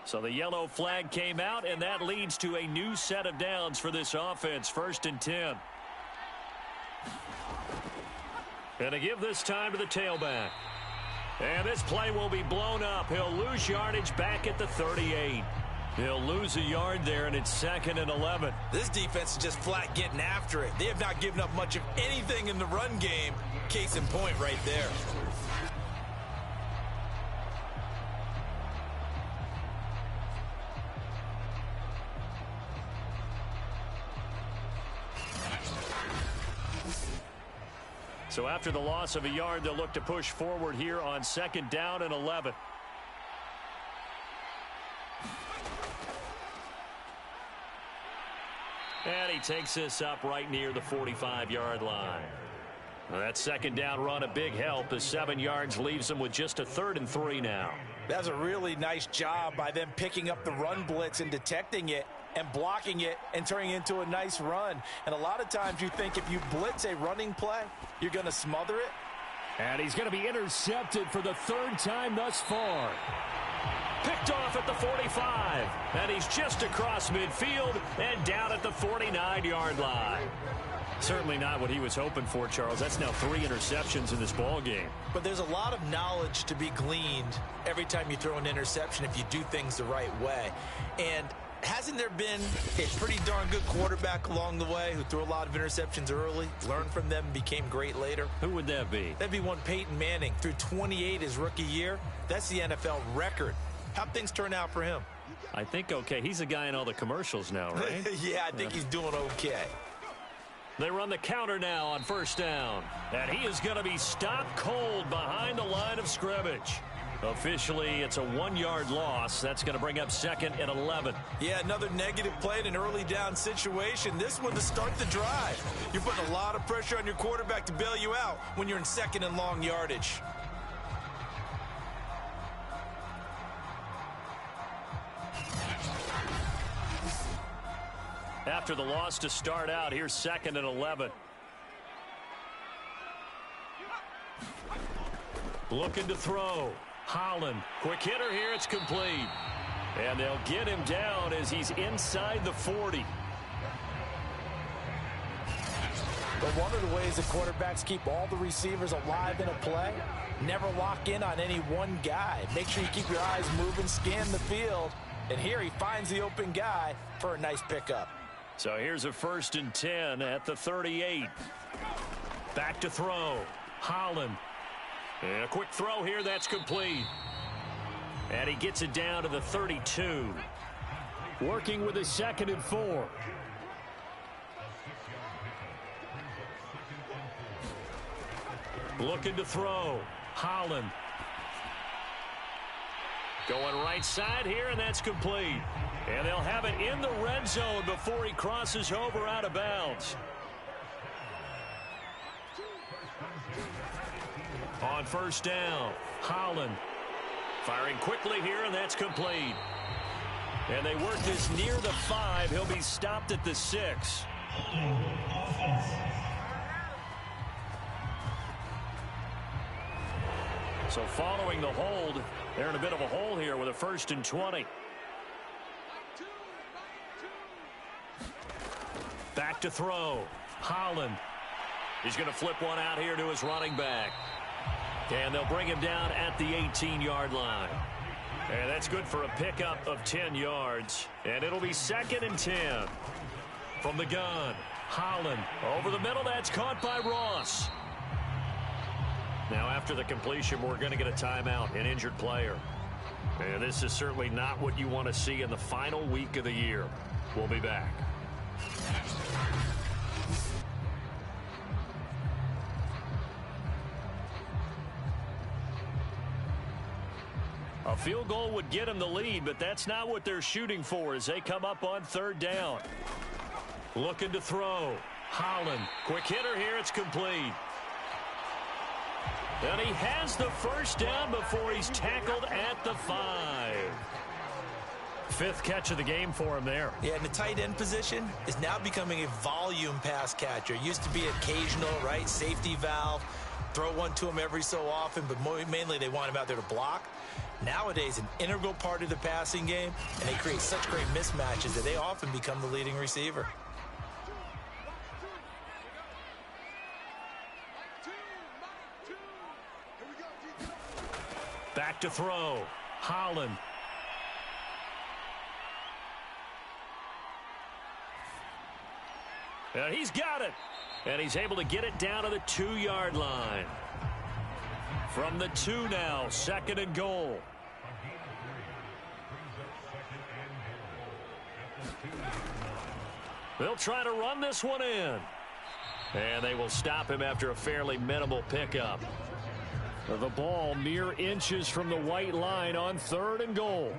So the yellow flag came out, and that leads to a new set of downs for this offense. 1st and 10. And to give this time to the tailback. And this play will be blown up. He'll lose yardage back at the 38. He'll lose a yard there, and it's 2nd and 11. This defense is just flat getting after it. They have not given up much of anything in the run game. Case in point right there. So after the loss of a yard, they'll look to push forward here on 2nd down and 11. And he takes this up right near the 45-yard line. Well, that 2nd down run a big help as 7 yards leaves them with just a 3rd and 3 now. That's a really nice job by them picking up the run blitz and detecting it and blocking it and turning it into a nice run. And a lot of times you think if you blitz a running play, you're going to smother it. And he's going to be intercepted for the 3rd time thus far. Picked off at the 45. And he's just across midfield and down at the 49-yard line. Certainly not what he was hoping for, Charles. That's now 3 interceptions in this ball game. But there's a lot of knowledge to be gleaned every time you throw an interception if you do things the right way. And hasn't there been a pretty darn good quarterback along the way who threw a lot of interceptions early, learned from them, became great later? Who would that be? That'd be one Peyton Manning. Threw 28 his rookie year. That's the NFL record. How'd things turn out for him? I think okay. He's a guy in all the commercials now, right? Yeah, I think he's doing okay. They run the counter now on 1st down. And he is going to be stopped cold behind the line of scrimmage. Officially, it's a 1-yard loss. That's going to bring up 2nd and 11. Yeah, another negative play in an early down situation. This one to start the drive. You're putting a lot of pressure on your quarterback to bail you out when you're in 2nd and long yardage. After the loss to start out, here's 2nd and 11. Looking to throw. Holland, quick hitter here, it's complete. And they'll get him down as he's inside the 40. But one of the ways that quarterbacks keep all the receivers alive in a play, never lock in on any one guy. Make sure you keep your eyes moving, scan the field. And here he finds the open guy for a nice pickup. So here's a 1st and 10 at the 38. Back to throw. Holland. And a quick throw here, that's complete. And he gets it down to the 32. Working with his 2nd and 4. Looking to throw. Holland. Going right side here, and that's complete. And they'll have it in the red zone before he crosses over out of bounds. On 1st down, Holland firing quickly here, and that's complete. And they work this near the 5. He'll be stopped at the 6. So following the hold, they're in a bit of a hole here with a 1st and 20. Back to throw. Holland. He's going to flip one out here to his running back. And they'll bring him down at the 18-yard line. And that's good for a pickup of 10 yards. And it'll be 2nd and 10. From the gun, Holland. Over the middle, that's caught by Ross. Now after the completion, we're going to get a timeout, an injured player. And this is certainly not what you want to see in the final week of the year. We'll be back. A field goal would get them the lead, but that's not what they're shooting for as they come up on third down. Looking to throw. Holland. Quick hitter here. It's complete. And he has the first down before he's tackled at the 5. Fifth catch of the game for him there. Yeah, and the tight end position is now becoming a volume pass catcher. Used to be occasional, right? Safety valve. Throw one to him every so often, but mainly they want him out there to block. Nowadays, an integral part of the passing game, and they create such great mismatches that they often become the leading receiver. Back to throw. Holland. And he's got it. And he's able to get it down to the 2-yard line. From the 2 now, 2nd and goal. They'll try to run this one in. And they will stop him after a fairly minimal pickup. The ball mere inches from the white line on 3rd and goal.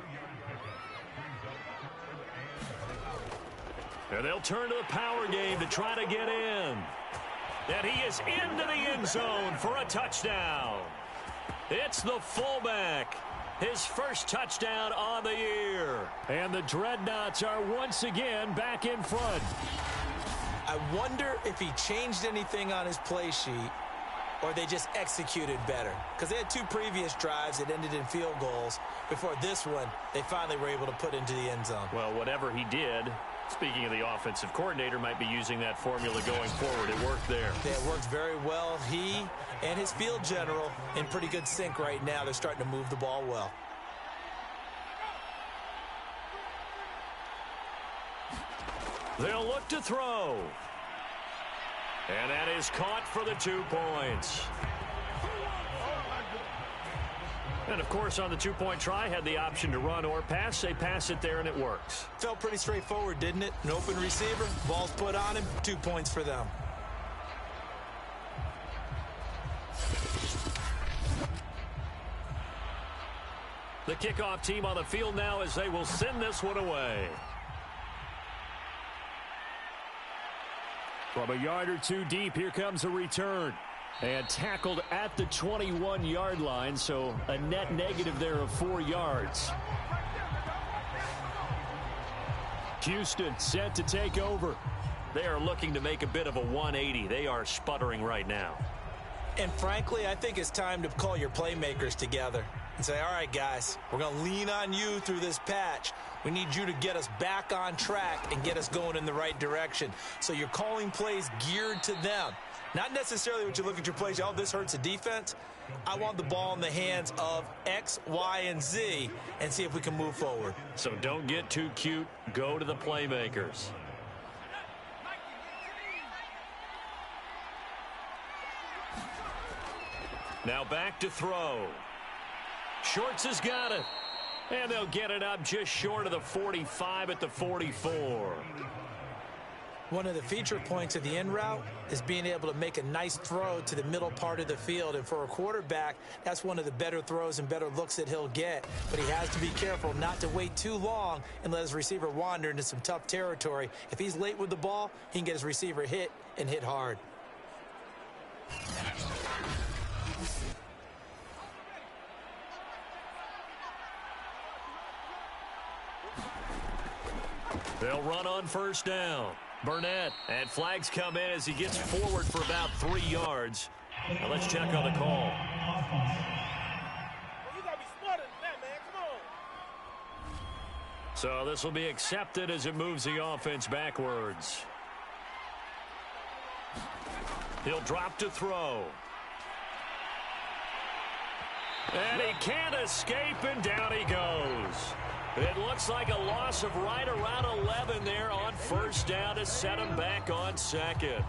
And they'll turn to the power game to try to get in. And he is into the end zone for a touchdown. It's the fullback. His first touchdown on the year. And the Dreadnoughts are once again back in front. I wonder if he changed anything on his play sheet or they just executed better. Because they had 2 previous drives that ended in field goals. Before this one, they finally were able to put into the end zone. Well, whatever he did, speaking of the offensive coordinator, might be using that formula going forward. It worked there. Yeah, it worked very well. He and his field general in pretty good sync right now. They're starting to move the ball well. They'll look to throw. And that is caught for the 2 points. And, of course, on the 2-point try, had the option to run or pass. They pass it there, and it works. Felt pretty straightforward, didn't it? An open receiver, ball's put on him, 2 points for them. The kickoff team on the field now as they will send this one away. From a yard or 2 deep, here comes a return. And tackled at the 21-yard line, so a net negative there of 4 yards. Houston set to take over. They are looking to make a bit of a 180. They are sputtering right now. And frankly, I think it's time to call your playmakers together and say, all right, guys, we're going to lean on you through this patch. We need you to get us back on track and get us going in the right direction. So you're calling plays geared to them. Not necessarily what you look at your plays, oh, this hurts the defense. I want the ball in the hands of X, Y, and Z and see if we can move forward. So don't get too cute. Go to the playmakers. Now back to throw. Schwartz has got it. And they'll get it up just short of the 45 at the 44. One of the feature points of the in route is being able to make a nice throw to the middle part of the field. And for a quarterback, that's one of the better throws and better looks that he'll get. But he has to be careful not to wait too long and let his receiver wander into some tough territory. If he's late with the ball, he can get his receiver hit and hit hard. They'll run on first down. Burnett, and flags come in as he gets forward for about 3 yards. Now let's check on the call. You gotta be smarter than that, man. Come on. So this will be accepted as it moves the offense backwards. He'll drop to throw. And he can't escape, and down he goes. It looks like a loss of right around 11 there on first down to set him back on second.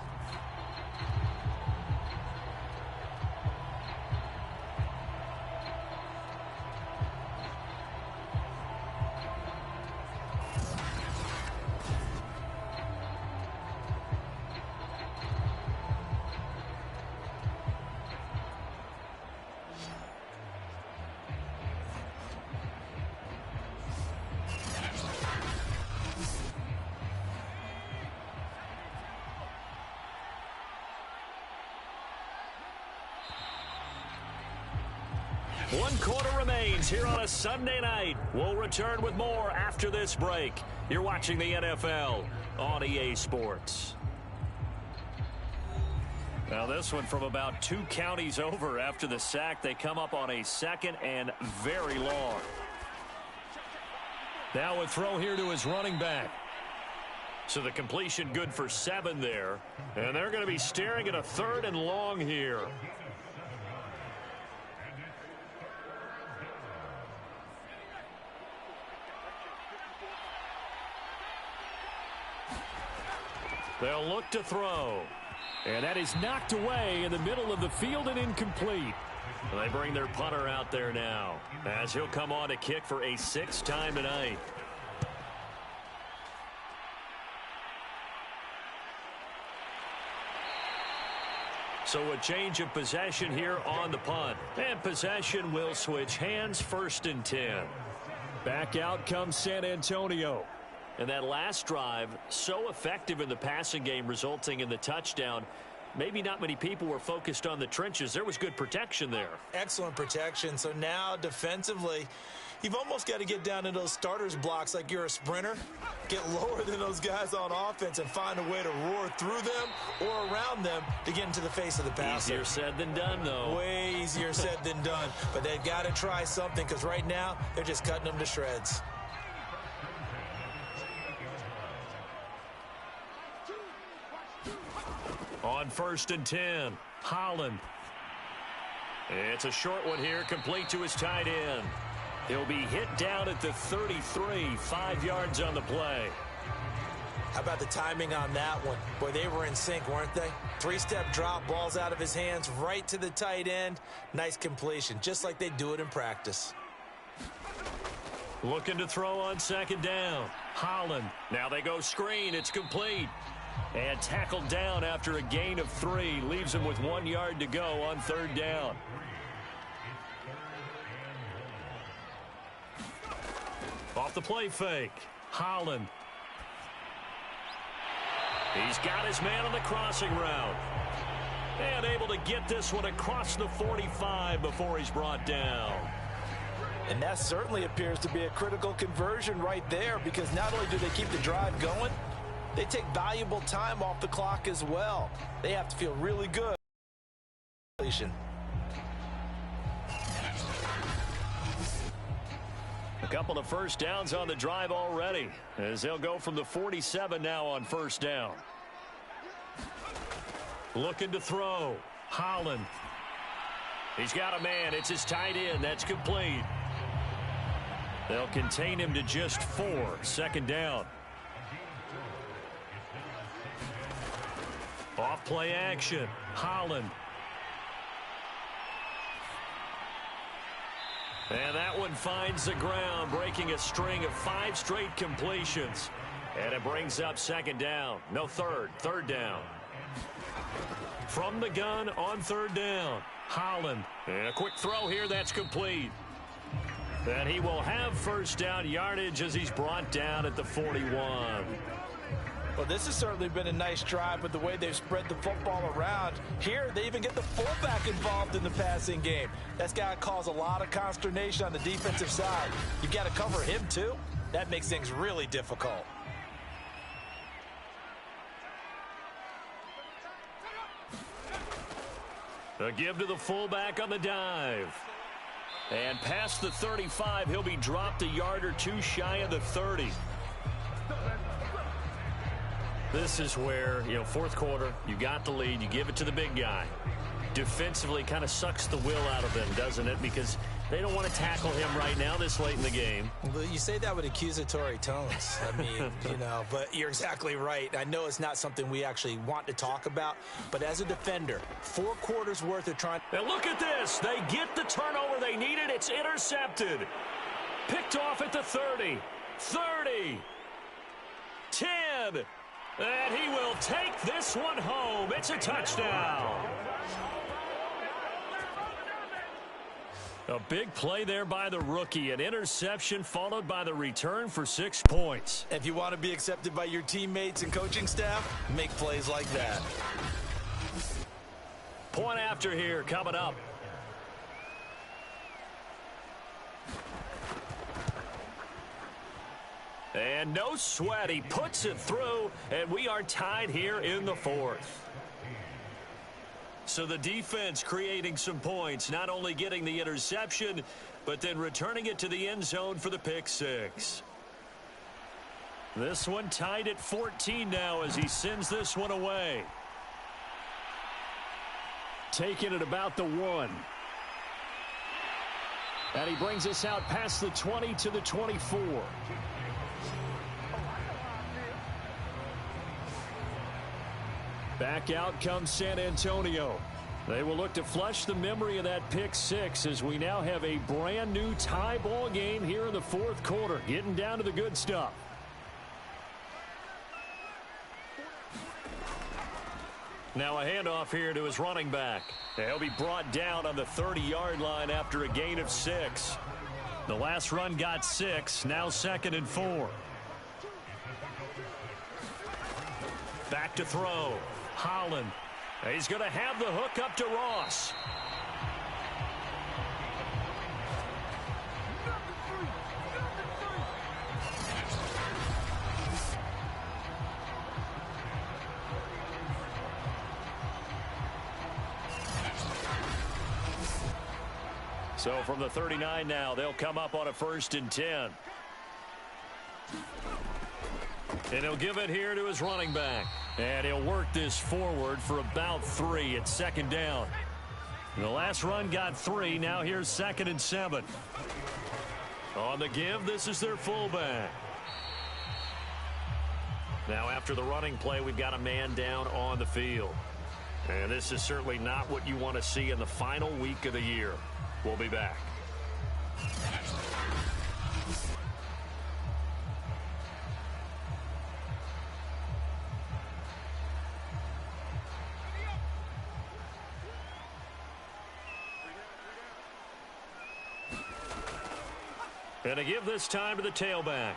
1 quarter remains here on a Sunday night. We'll return with more after this break. You're watching the NFL on EA Sports. Now this one from about 2 counties over after the sack. They come up on a 2nd and very long. Now a throw here to his running back. So the completion good for 7 there. And they're going to be staring at a 3rd and long here. They'll look to throw. And that is knocked away in the middle of the field and incomplete. They bring their punter out there now as he'll come on to kick for a 6th time tonight. So a change of possession here on the punt. And possession will switch hands, 1st and 10. Back out comes San Antonio. And that last drive, so effective in the passing game, resulting in the touchdown. Maybe not many people were focused on the trenches. There was good protection there. Excellent protection. So now defensively, you've almost got to get down to those starters blocks like you're a sprinter. Get lower than those guys on offense and find a way to roar through them or around them to get into the face of the passer. Easier said than done, though. Way easier said than done. But they've got to try something because right now they're just cutting them to shreds. On 1st and 10, Holland. It's a short one here, complete to his tight end. He'll be hit down at the 33, 5 yards on the play. How about the timing on that one? Boy, they were in sync, weren't they? 3-step drop, balls out of his hands, right to the tight end. Nice completion, just like they do it in practice. Looking to throw on 2nd down. Holland. Now they go screen. It's complete. And tackled down after a gain of 3. Leaves him with 1 yard to go on 3rd down. Off the play fake. Holland. He's got his man on the crossing route. And able to get this one across the 45 before he's brought down. And that certainly appears to be a critical conversion right there, because not only do they keep the drive going, they take valuable time off the clock as well. They have to feel really good. A couple of 1st downs on the drive already, as they'll go from the 47 now on 1st down. Looking to throw. Holland. He's got a man. It's his tight end. That's complete. They'll contain him to just 4. 2nd down. Off play action. Holland. And that one finds the ground, breaking a string of 5 straight completions. And it brings up 2nd down. No, 3rd. 3rd down. From the gun on 3rd down. Holland. And a quick throw here. That's complete. And he will have 1st down yardage as he's brought down at the 41. Well, this has certainly been a nice drive with the way they've spread the football around. Here, they even get the fullback involved in the passing game. That's got to cause a lot of consternation on the defensive side. You've got to cover him, too. That makes things really difficult. A give to the fullback on the dive. And past the 35, he'll be dropped a yard or 2 shy of the 30. This is where, 4th quarter, you got the lead, you give it to the big guy. Defensively kind of sucks the will out of them, doesn't it? Because they don't want to tackle him right now this late in the game. Well, you say that with accusatory tones. I mean, but you're exactly right. I know it's not something we actually want to talk about, but as a defender, 4 quarters worth of trying. And look at this. They get the turnover they needed. It's intercepted. Picked off at the 30. 30. 10. And he will take this one home. It's a touchdown. A big play there by the rookie. An interception followed by the return for 6 points. If you want to be accepted by your teammates and coaching staff, make plays like that. Point after here coming up. And no sweat. He puts it through, and we are tied here in the fourth. So the defense creating some points, not only getting the interception, but then returning it to the end zone for the pick six. This one tied at 14 now as he sends this one away. Taking it about the 1. And he brings us out past the 20 to the 24. Back out comes San Antonio. They will look to flush the memory of that pick six as we now have a brand new tie ball game here in the fourth quarter. Getting down to the good stuff. Now a handoff here to his running back. He'll be brought down on the 30-yard line after a gain of 6. The last run got 6. Now 2nd and 4. Back to throw. Holland. He's going to have the hook up to Ross. So from the 39 now, they'll come up on a 1st and 10. And he'll give it here to his running back. And he'll work this forward for about 3 at 2nd down. The last run got 3. Now here's 2nd and 7. On the give, this is their fullback. Now after the running play, we've got a man down on the field. And this is certainly not what you want to see in the final week of the year. We'll be back. And to give this time to the tailback.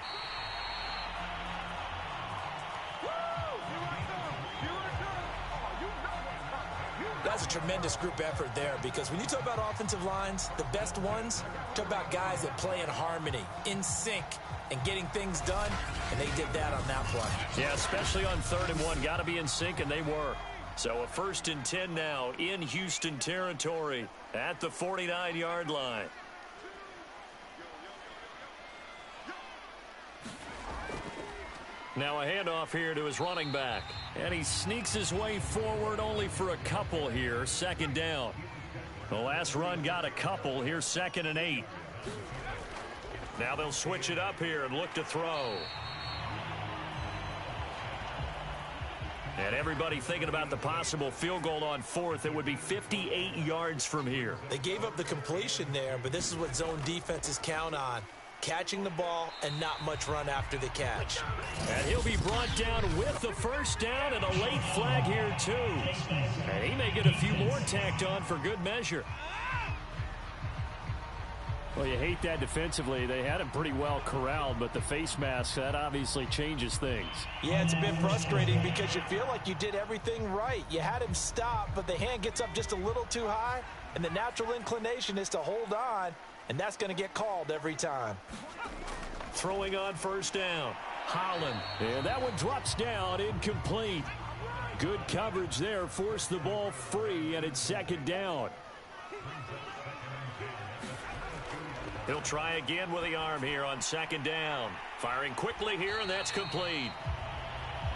That's a tremendous group effort there, because when you talk about offensive lines, the best ones, talk about guys that play in harmony, in sync, and getting things done, and they did that on that play. Yeah, especially on 3rd and 1. Got to be in sync, and they were. So a 1st and 10 now in Houston territory at the 49-yard line. Now a handoff here to his running back. And he sneaks his way forward only for a couple here. 2nd down. The last run got a couple. Here's 2nd and 8. Now they'll switch it up here and look to throw. And everybody thinking about the possible field goal on 4th. It would be 58 yards from here. They gave up the completion there, but this is what zone defenses count on. Catching the ball and not much run after the catch. And he'll be brought down with the 1st down and a late flag here too. And he may get a few more tacked on for good measure. Well, you hate that defensively. They had him pretty well corralled, but the face mask, that obviously changes things. Yeah, it's a bit frustrating because you feel like you did everything right. You had him stop, but the hand gets up just a little too high, and the natural inclination is to hold on. And that's going to get called every time. Throwing on 1st down. Holland. And that one drops down, incomplete. Good coverage there. Forced the ball free, and it's 2nd down. He'll try again with the arm here on 2nd down. Firing quickly here, and that's complete.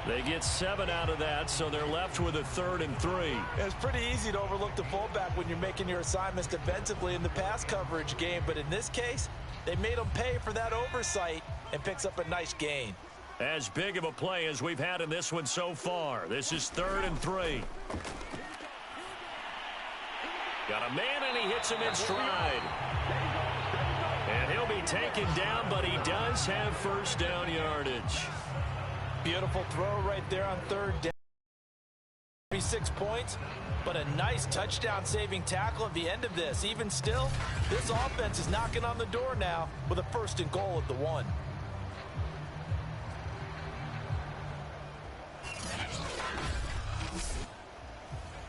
They get 7 out of that, so they're left with a 3rd and 3. It's pretty easy to overlook the fullback when you're making your assignments defensively in the pass coverage game, but in this case, they made them pay for that oversight and picks up a nice gain. As big of a play as we've had in this one so far. This is 3rd and 3. Got a man, and he hits him in stride. And he'll be taken down, but he does have 1st down yardage. Beautiful throw right there on 3rd down. 36 points, but a nice touchdown-saving tackle at the end of this. Even still, this offense is knocking on the door now with a 1st and goal at the 1.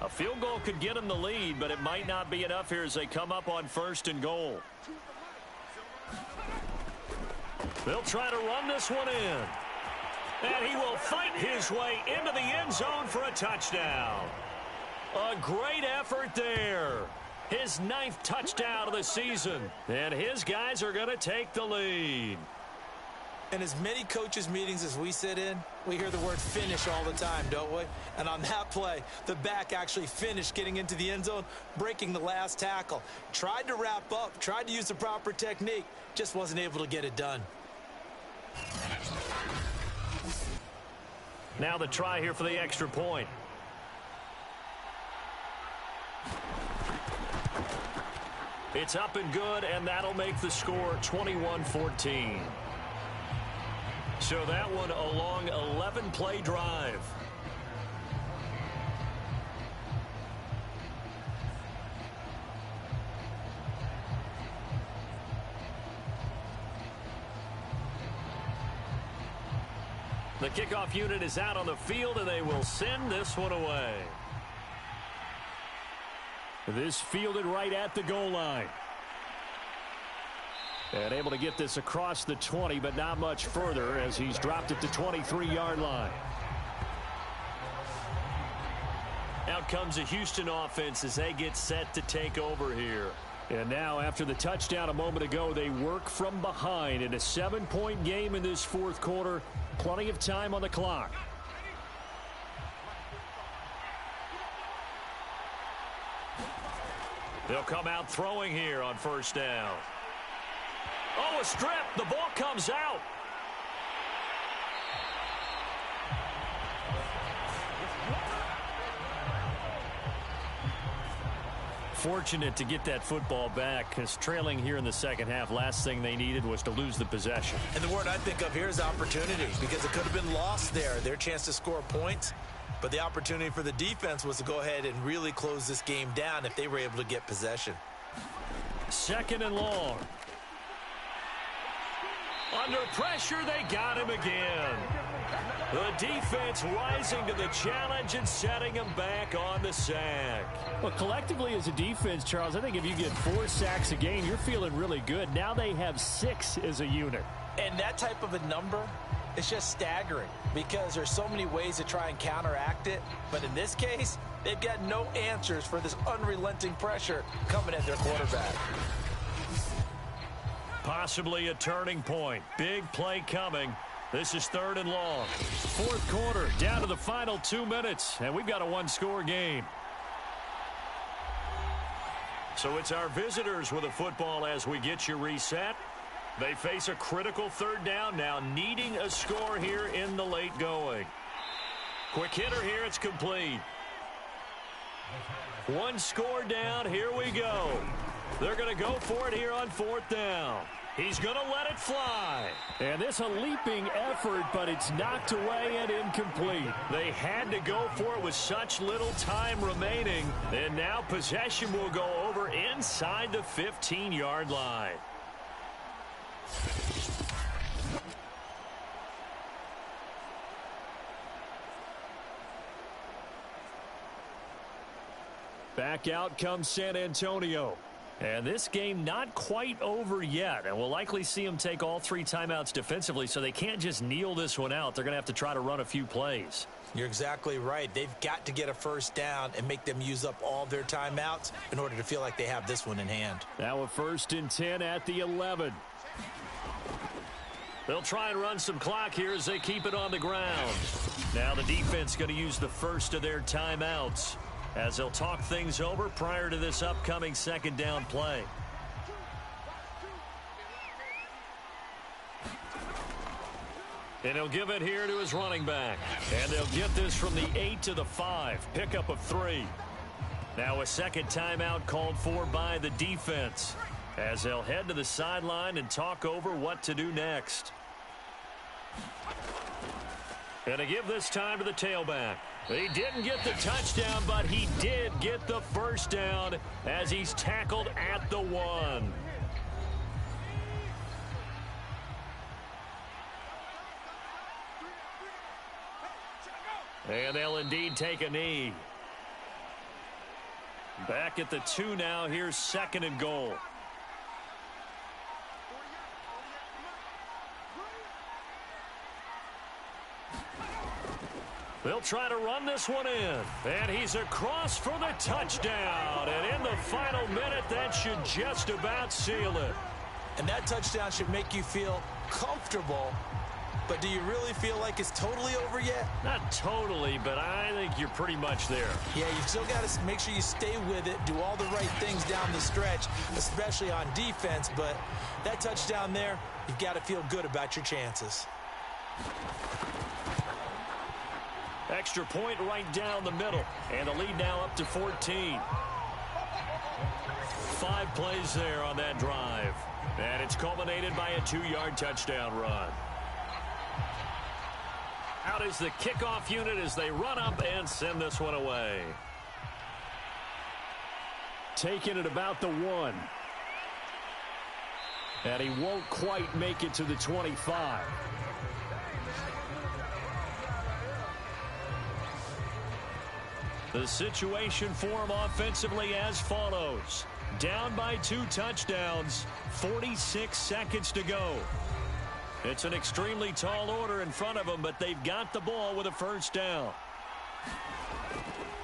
A field goal could get them the lead, but it might not be enough here as they come up on 1st and goal. They'll try to run this one in. And he will fight his way into the end zone for a touchdown. A great effort there. His 9th touchdown of the season. And his guys are going to take the lead. In as many coaches' meetings as we sit in, we hear the word finish all the time, don't we? And on that play, the back actually finished getting into the end zone, breaking the last tackle. Tried to wrap up, tried to use the proper technique, just wasn't able to get it done. Now the try here for the extra point. It's up and good, and that'll make the score 21-14. So that one a long 11-play drive. The kickoff unit is out on the field, and they will send this one away. This fielded right at the goal line. And able to get this across the 20, but not much further as he's dropped it to 23-yard line. Out comes the Houston offense as they get set to take over here. And now after the touchdown a moment ago, they work from behind in a 7-point game in this fourth quarter. Plenty of time on the clock. They'll come out throwing here on first down. Oh, a strip. The ball comes out. Fortunate to get that football back because trailing here in the second half, last thing they needed was to lose the possession. And the word I think of here is opportunity, because it could have been lost there, their chance to score points. But the opportunity for the defense was to go ahead and really close this game down if they were able to get possession. Second and long. Under pressure, they got him again. The defense rising to the challenge and setting him back on the sack. Well, collectively as a defense, Charles, I think if you get 4 sacks a game, you're feeling really good. Now they have 6 as a unit. And that type of a number, it's just staggering because there's so many ways to try and counteract it. But in this case, they've got no answers for this unrelenting pressure coming at their quarterback. Possibly a turning point. Big play coming. This is third and long. Fourth quarter, down to the final 2 minutes, and we've got a one-score game. So it's our visitors with a football as we get you reset. They face a critical third down now, needing a score here in the late going. Quick hitter here, it's complete. One score down, here we go. They're going to go for it here on fourth down. He's going to let it fly. And this a leaping effort, but it's knocked away and incomplete. They had to go for it with such little time remaining. And now possession will go over inside the 15-yard line. Back out comes San Antonio. And this game not quite over yet. And we'll likely see them take all 3 timeouts defensively, so they can't just kneel this one out. They're going to have to try to run a few plays. You're exactly right. They've got to get a first down and make them use up all their timeouts in order to feel like they have this one in hand. Now a 1st and 10 at the 11. They'll try and run some clock here as they keep it on the ground. Now the defense going to use the first of their timeouts as they'll talk things over prior to this upcoming second down play. And he'll give it here to his running back. And they'll get this from the 8 to the 5. Pickup of 3. Now a second timeout called for by the defense as they'll head to the sideline and talk over what to do next. And to give this time to the tailback. He didn't get the touchdown, but he did get the first down as he's tackled at the 1. And they'll indeed take a knee. Back at the 2 now. Here's 2nd and goal. They'll try to run this one in. And he's across for the touchdown. And in the final minute, that should just about seal it. And that touchdown should make you feel comfortable. But do you really feel like it's totally over yet? Not totally, but I think you're pretty much there. Yeah, you still got to make sure you stay with it, do all the right things down the stretch, especially on defense. But that touchdown there, you've got to feel good about your chances. Extra point right down the middle. And the lead now up to 14. 5 plays there on that drive. And it's culminated by a 2-yard touchdown run. Out is the kickoff unit as they run up and send this one away. Taking it about the 1. And he won't quite make it to the 25. The situation for him offensively as follows. Down by 2 touchdowns, 46 seconds to go. It's an extremely tall order in front of them, but they've got the ball with a first down.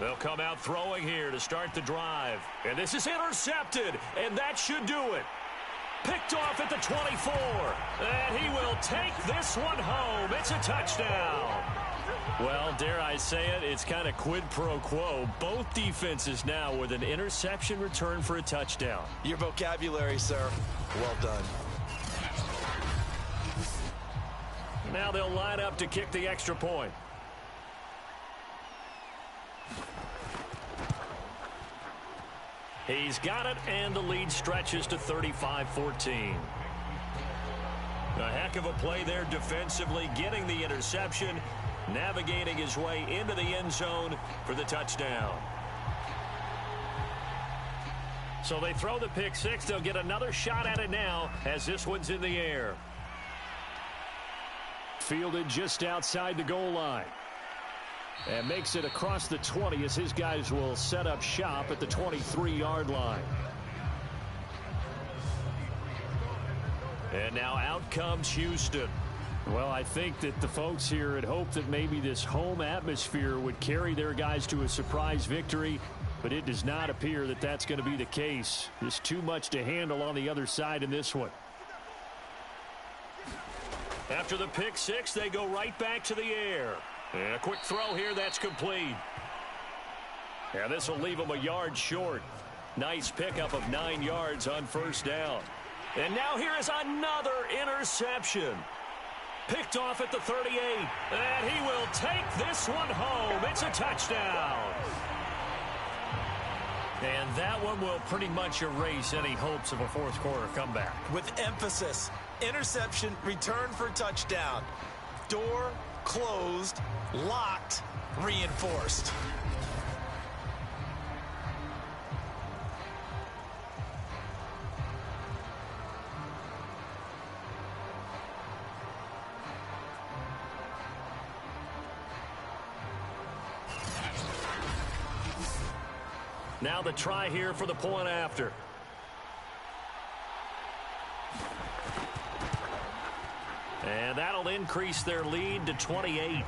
They'll come out throwing here to start the drive. And this is intercepted, and that should do it. Picked off at the 24, and he will take this one home. It's a touchdown. Well, dare I say it, it's kind of quid pro quo. Both defenses now with an interception return for a touchdown. Your vocabulary, sir. Well done. Now they'll line up to kick the extra point. He's got it, and the lead stretches to 35-14. A heck of a play there defensively, getting the interception, navigating his way into the end zone for the touchdown. So they throw the pick 6. They'll get another shot at it now as this one's in the air. Fielded just outside the goal line. And makes it across the 20 as his guys will set up shop at the 23-yard line. And now out comes Houston. Well, I think that the folks here had hoped that maybe this home atmosphere would carry their guys to a surprise victory, but it does not appear that that's going to be the case. Just too much to handle on the other side in this one. After the pick 6, they go right back to the air. And a quick throw here, that's complete. And this will leave them a yard short. Nice pickup of 9 yards on first down. And now here is another interception. Picked off at the 38. And he will take this one home. It's a touchdown. And that one will pretty much erase any hopes of a fourth quarter comeback. With emphasis, interception, return for touchdown. Door closed, locked, reinforced. Now the try here for the point after. And that'll increase their lead to 28.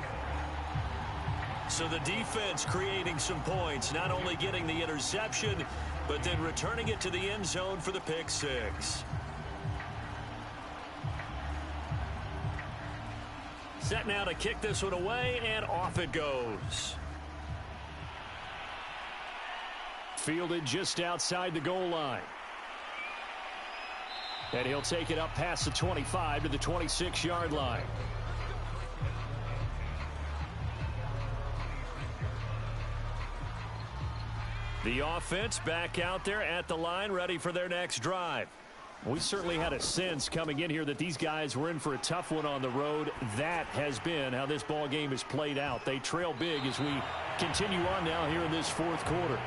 So the defense creating some points, not only getting the interception, but then returning it to the end zone for the pick 6. Set now to kick this one away, and off it goes. Fielded just outside the goal line. And he'll take it up past the 25 to the 26-yard line. The offense back out there at the line, ready for their next drive. We certainly had a sense coming in here that these guys were in for a tough one on the road. That has been how this ball game has played out. They trail big as we continue on now here in this fourth quarter.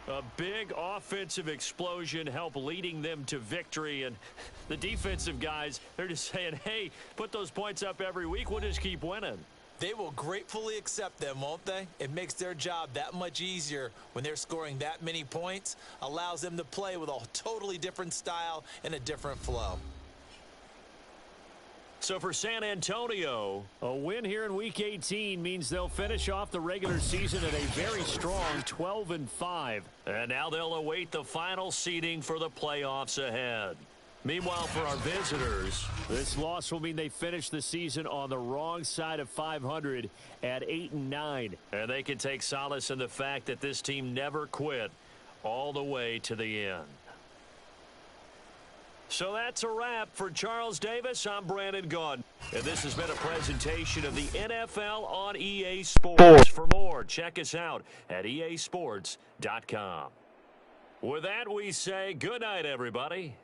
A big offensive explosion helped leading them to victory. And the defensive guys, they're just saying, hey, put those points up every week. We'll just keep winning. They will gratefully accept them, won't they? It makes their job that much easier when they're scoring that many points. Allows them to play with a totally different style and a different flow. So for San Antonio, a win here in Week 18 means they'll finish off the regular season at a very strong 12-5. And now they'll await the final seeding for the playoffs ahead. Meanwhile, for our visitors, this loss will mean they finish the season on the wrong side of 500 at 8-9. And they can take solace in the fact that this team never quit all the way to the end. So that's a wrap. For Charles Davis, I'm Brandon Gaudin. And this has been a presentation of the NFL on EA Sports. For more, check us out at easports.com. With that, we say good night, everybody.